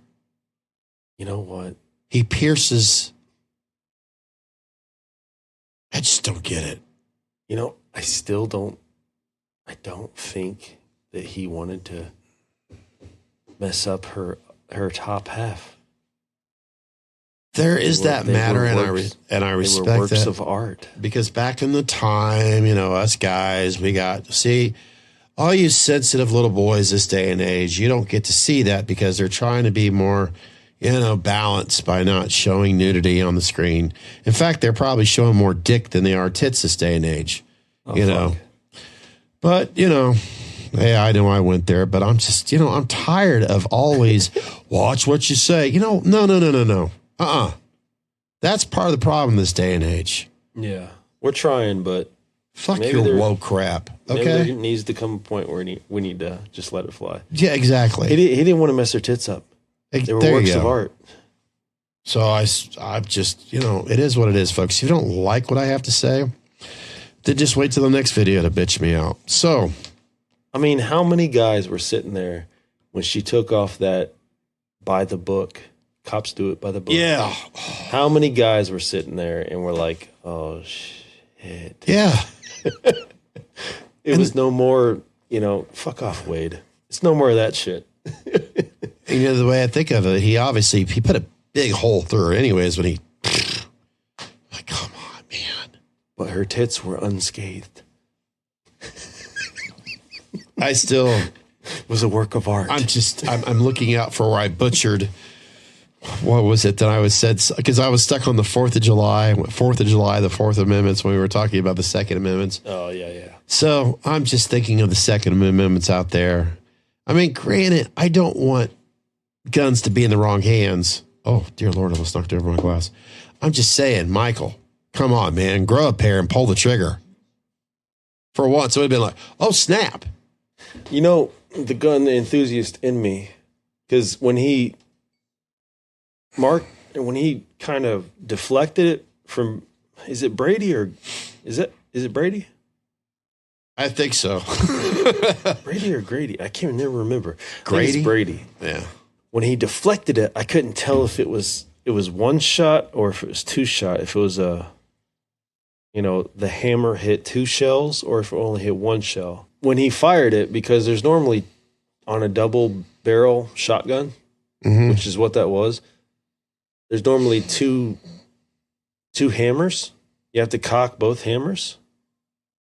You know what? He pierces. I just don't get it. I don't think that he wanted to mess up her top half. There is that matter, and I respect they were works that. of art. Because back in the time, us guys, we got to see all you sensitive little boys this day and age. You don't get to see that because they're trying to be more, balanced by not showing nudity on the screen. In fact, they're probably showing more dick than they are tits this day and age. Fuck. But hey, I know I went there, but I'm just, I'm tired of always watch what you say. No. That's part of the problem this day and age. Yeah. We're trying, but fuck your woke crap. Okay. Maybe there needs to come a point where we need to just let it fly. Yeah, exactly. He didn't want to mess her tits up. They were works of art. So I'm just, it is what it is, folks. If you don't like what I have to say, then just wait till the next video to bitch me out. So, I mean, how many guys were sitting there when she took off that by the book? Cops do it by the book. Yeah. How many guys were sitting there and were like, oh, shit. Yeah. It was no more, fuck off, Wade. It's no more of that shit. The way I think of it, he put a big hole through her anyways when he, like, come on, man. But her tits were unscathed. I still It was a work of art. I'm looking out for where I butchered. What was it that I said? Because I was stuck on the 4th of July, the Fourth Amendments when we were talking about the Second Amendments. Oh, yeah. So I'm just thinking of the Second Amendments out there. I mean, granted, I don't want guns to be in the wrong hands. Oh, dear Lord, I almost knocked over my glass. I'm just saying, Michael, come on, man, grow a pair and pull the trigger. For once, it would have been like, oh, snap. The gun enthusiast in me, because when he kind of deflected it from, is it Brady or is it Brady? I think so. Brady or Grady? I can't never remember. Grady? It's Brady. Yeah. When he deflected it, I couldn't tell if it was one shot or if it was two shot. If it was the hammer hit two shells or if it only hit one shell. When he fired it, because there's normally on a double barrel shotgun, which is what that was, there's normally two hammers. You have to cock both hammers.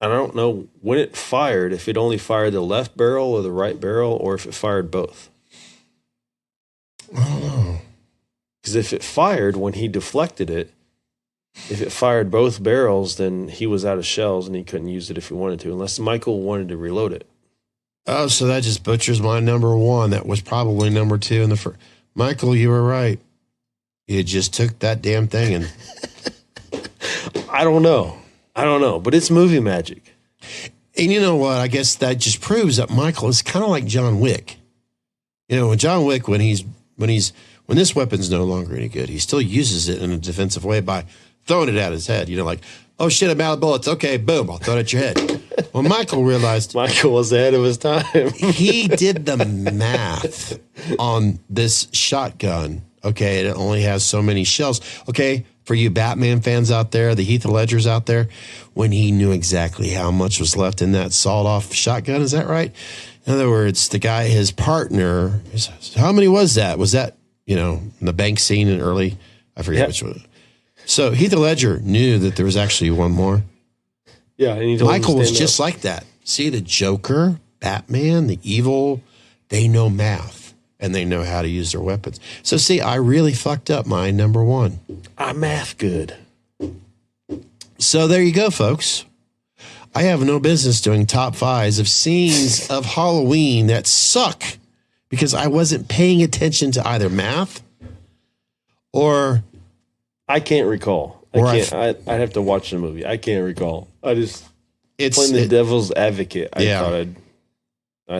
I don't know when it fired, if it only fired the left barrel or the right barrel, or if it fired both. Oh. Because if it fired when he deflected it, if it fired both barrels, then he was out of shells and he couldn't use it if he wanted to, unless Michael wanted to reload it. Oh, so that just butchers my number one. That was probably number two in the first. Michael, you were right. You just took that damn thing and... I don't know, but it's movie magic. And you know what? I guess that just proves that Michael is kind of like John Wick. When John Wick, when this weapon's no longer any good, he still uses it in a defensive way by throwing it at his head. Like, oh shit, I'm out of bullets. Okay, boom, I'll throw it at your head. Well, Michael realized Michael was ahead of his time. He did the math on this shotgun. Okay, it only has so many shells. Okay, for you Batman fans out there, the Heath Ledgers out there, when he knew exactly how much was left in that sawed-off shotgun, is that right? In other words, the guy, his partner, how many was that? Was that, in the bank scene in early, I forget which one. So Heath Ledger knew that there was actually one more. Yeah, and he told Michael him to was stand just up. like that. See, the Joker, Batman, the evil, they know math and they know how to use their weapons. So see, I really fucked up my number one. I'm math good. So there you go, folks. I have no business doing top fives of scenes of Halloween that suck because I wasn't paying attention to either math or I can't recall. I'd have to watch the movie. I can't recall. It's playing the devil's advocate. I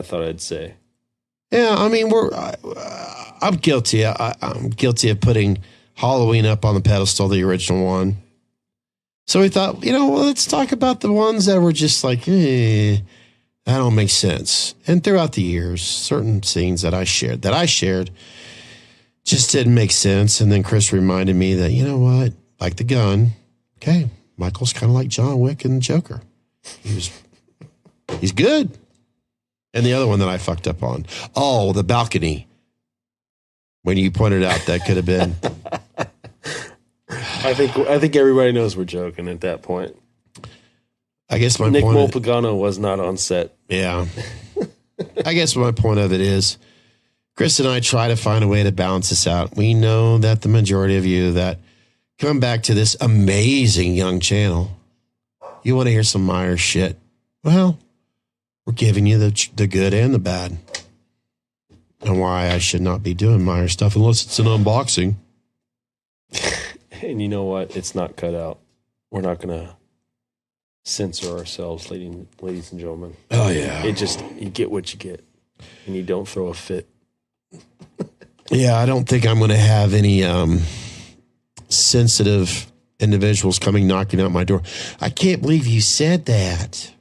thought I'd say. Yeah, I mean, I'm guilty. I'm guilty of putting Halloween up on the pedestal, the original one. So we thought, let's talk about the ones that were just like, that don't make sense. And throughout the years, certain scenes that I shared just didn't make sense. And then Chris reminded me that, you know what? Like the gun. Okay. Michael's kind of like John Wick and Joker. He's good. And the other one that I fucked up on. Oh, the balcony. When you pointed out that could have been. I think everybody knows we're joking at that point. I guess Nick Molpagano was not on set. Yeah. I guess my point of it is Chris and I try to find a way to balance this out. We know that the majority of you that come back to this amazing young channel, you want to hear some Myers shit. Well, we're giving you the good and the bad. And why I should not be doing Myers stuff unless it's an unboxing. And you know what? It's not cut out. We're not going to censor ourselves, ladies and gentlemen. Oh, yeah. You get what you get. And you don't throw a fit. Yeah, I don't think I'm going to have any sensitive individuals coming knocking out my door. I can't believe you said that.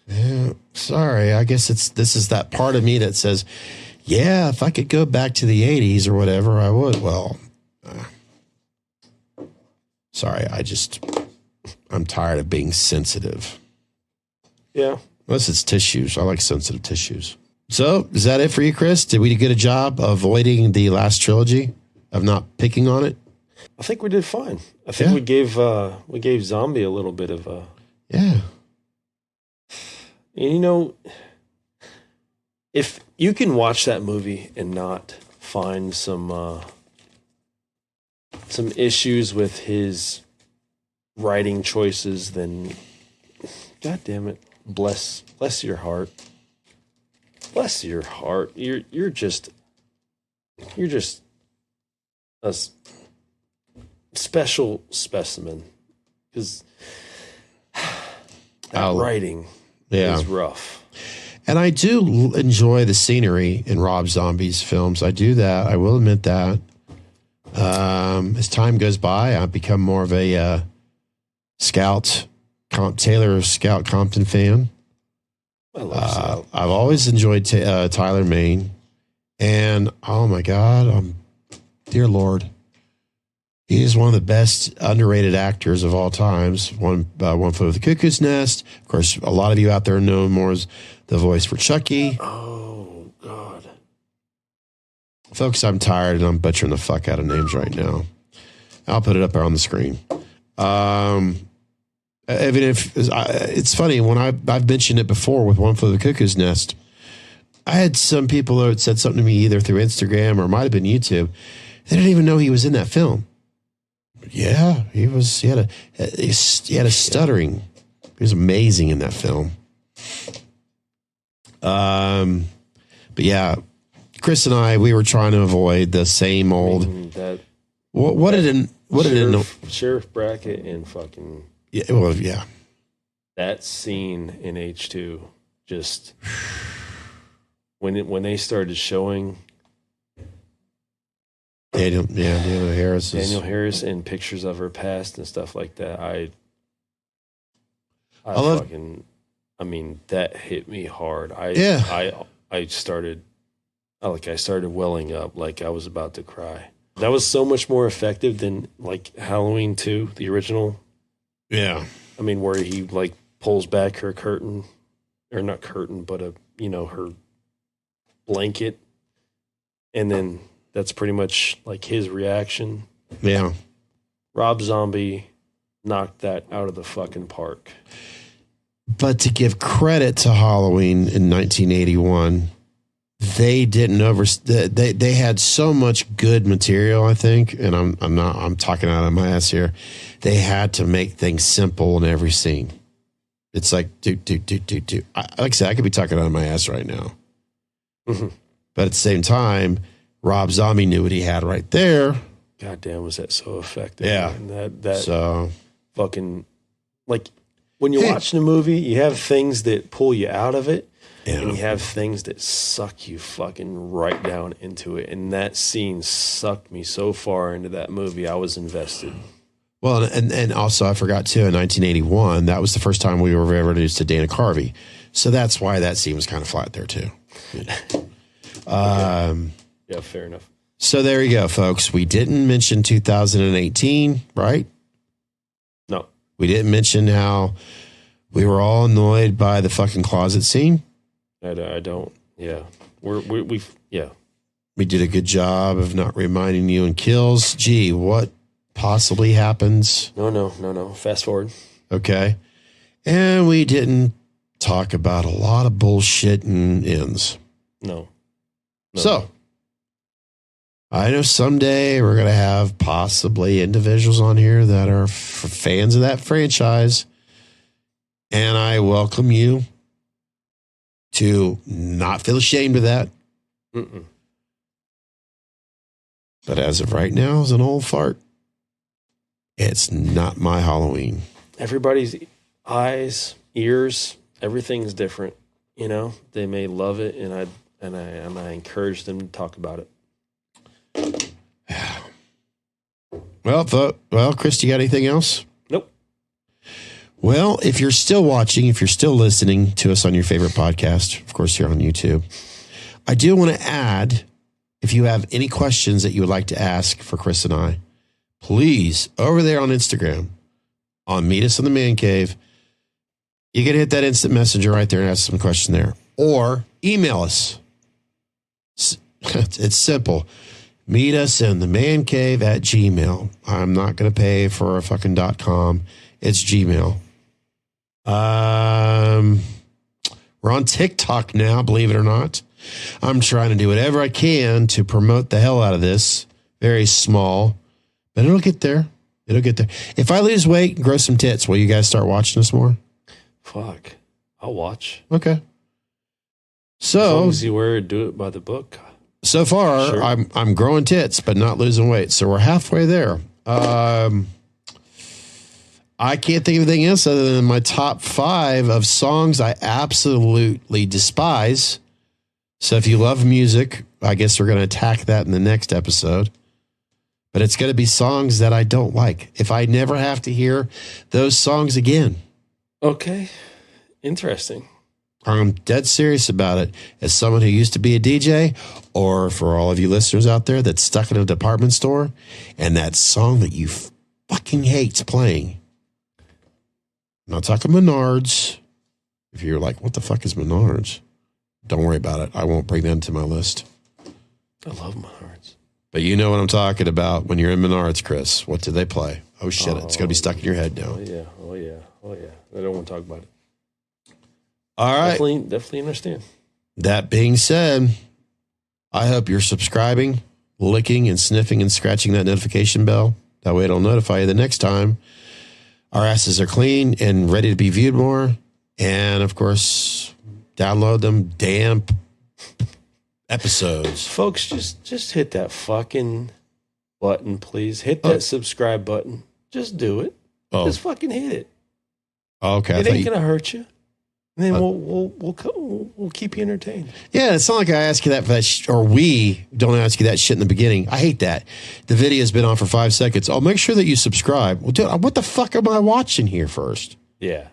Yeah, sorry. I guess this is that part of me that says, yeah, if I could go back to the 80s or whatever, I would. Well, sorry. I'm tired of being sensitive. Yeah. Unless it's tissues. I like sensitive tissues. So is that it for you, Chris? Did we do a good job avoiding the last trilogy of not picking on it? I think we did fine. I think we gave Zombie a little bit of a. Yeah. And if you can watch that movie and not find some issues with his writing choices, then God damn it, bless your heart. Bless your heart. You're just a special specimen, because writing is rough. And I do enjoy the scenery in Rob Zombie's films. I do that. I will admit that. As time goes by, I've become more of a Taylor Scout Compton fan. I love Scout. I've always enjoyed Tyler Mane. And, oh my God, dear Lord, he is one of the best underrated actors of all times. One Flew Over the Cuckoo's Nest. Of course, a lot of you out there know him more as the voice for Chucky. Oh, God. Folks, I'm tired and I'm butchering the fuck out of names right now. I'll put it up there on the screen. Even if it's funny, when I've mentioned it before with One Flew Over the Cuckoo's Nest, I had some people that said something to me either through Instagram or it might have been YouTube. They didn't even know he was in that film. Yeah, he was. He had a stuttering. He was amazing in that film. But yeah, Chris and I, we were trying to avoid the same old. Sheriff Brackett and fucking. Yeah, well, yeah. That scene in H2, just when they started showing. Daniel Harris. Daniel Harris and pictures of her past and stuff like that. That hit me hard. I started welling up like I was about to cry. That was so much more effective than like Halloween 2, the original. Yeah. I mean, where he like pulls back her curtain, or not curtain, but her blanket, and then that's pretty much like his reaction. Yeah. Rob Zombie knocked that out of the fucking park. But to give credit to Halloween in 1981, they didn't they had so much good material, I think, and I'm talking out of my ass here. They had to make things simple in every scene. It's like like I said, I could be talking out of my ass right now. Mm-hmm. But at the same time, Rob Zombie knew what he had right there. God damn, was that so effective? Yeah. Man. That So fucking, like, when you're watching a movie, you have things that pull you out of it, and you have things that suck you fucking right down into it. And that scene sucked me so far into that movie, I was invested. Well, and also I forgot too, in 1981, that was the first time we were ever introduced to Dana Carvey. So that's why that scene was kind of flat there too. Yeah, fair enough. So there you go, folks. We didn't mention 2018, right? No. We didn't mention how we were all annoyed by the fucking closet scene. I don't. Yeah. We've yeah. We did a good job of not reminding you in kills. Gee, what possibly happens? No. Fast forward. Okay. And we didn't talk about a lot of bullshit and ends. No. So, I know someday we're going to have possibly individuals on here that are fans of that franchise. And I welcome you to not feel ashamed of that. Mm-mm. But as of right now, as an old fart, it's not my Halloween. Everybody's eyes, ears, everything's different. You know, they may love it, and I encourage them to talk about it. Well, Chris, you got anything else? Nope. Well, if you're still watching, if you're still listening to us on your favorite podcast, of course, you're on YouTube, I do want to add, if you have any questions that you would like to ask for Chris and I, please, over there on Instagram, on Meet Us in the Man Cave, you can hit that instant messenger right there and ask some question there. Or email us. It's simple. Meet us in the man cave at Gmail. I'm not going to pay for a fucking .com. It's Gmail. We're on TikTok now, believe it or not. I'm trying to do whatever I can to promote the hell out of this. Very small, but it'll get there. It'll get there. If I lose weight and grow some tits, will you guys start watching us more? Fuck. I'll watch. Okay. As long as you do it by the book. So far, sure. I'm growing tits, but not losing weight. So we're halfway there. I can't think of anything else other than my top 5 of songs I absolutely despise. So if you love music, I guess we're going to attack that in the next episode. But it's going to be songs that I don't like. If I never have to hear those songs again. Okay. Interesting. I'm dead serious about it. As someone who used to be a DJ, or for all of you listeners out there that's stuck in a department store, and that song that you fucking hate's playing. I'm not talking Menards. If you're like, what the fuck is Menards? Don't worry about it. I won't bring that into my list. I love Menards. But you know what I'm talking about when you're in Menards, Chris. What do they play? Oh, shit. It's going to be stuck in your head now. Oh, yeah. I don't want to talk about it. All right. Definitely understand. That being said, I hope you're subscribing, licking and sniffing and scratching that notification bell. That way it'll notify you the next time our asses are clean and ready to be viewed more. And of course, download them damn episodes. Folks, just hit that fucking button, please. Hit that subscribe button. Just do it. Just fucking hit it. Okay. It ain't going to hurt you. And then we'll keep you entertained. Yeah, it's not like I ask you that, or we don't ask you that shit in the beginning. I hate that. The video's been on for 5 seconds. I'll make sure that you subscribe. Well, dude, what the fuck am I watching here first? Yeah.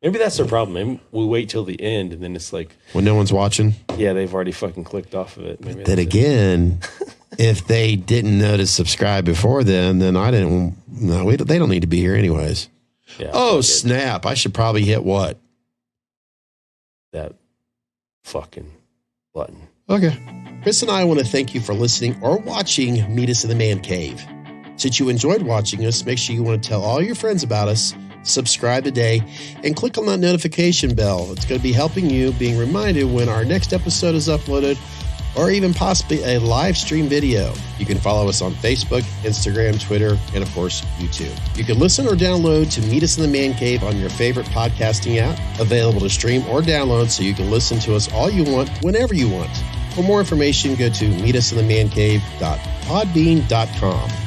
Maybe that's their problem. Maybe we wait till the end, and then it's like... When no one's watching? Yeah, they've already fucking clicked off of it. Maybe then again, if they didn't know to subscribe before then I didn't... No, they don't need to be here anyways. Yeah, oh, snap. I should probably hit what? That fucking button. Okay. Chris and I want to thank you for listening or watching Meet Us in the Man Cave. Since you enjoyed watching us, make sure you want to tell all your friends about us subscribe today, and click on that notification bell. It's going to be helping you being reminded when our next episode is uploaded, or even possibly a live stream video. You can follow us on Facebook, Instagram, Twitter, and of course, YouTube. You can listen or download to Meet Us in the Man Cave on your favorite podcasting app, available to stream or download so you can listen to us all you want, whenever you want. For more information, go to meetusinthemancave.podbean.com.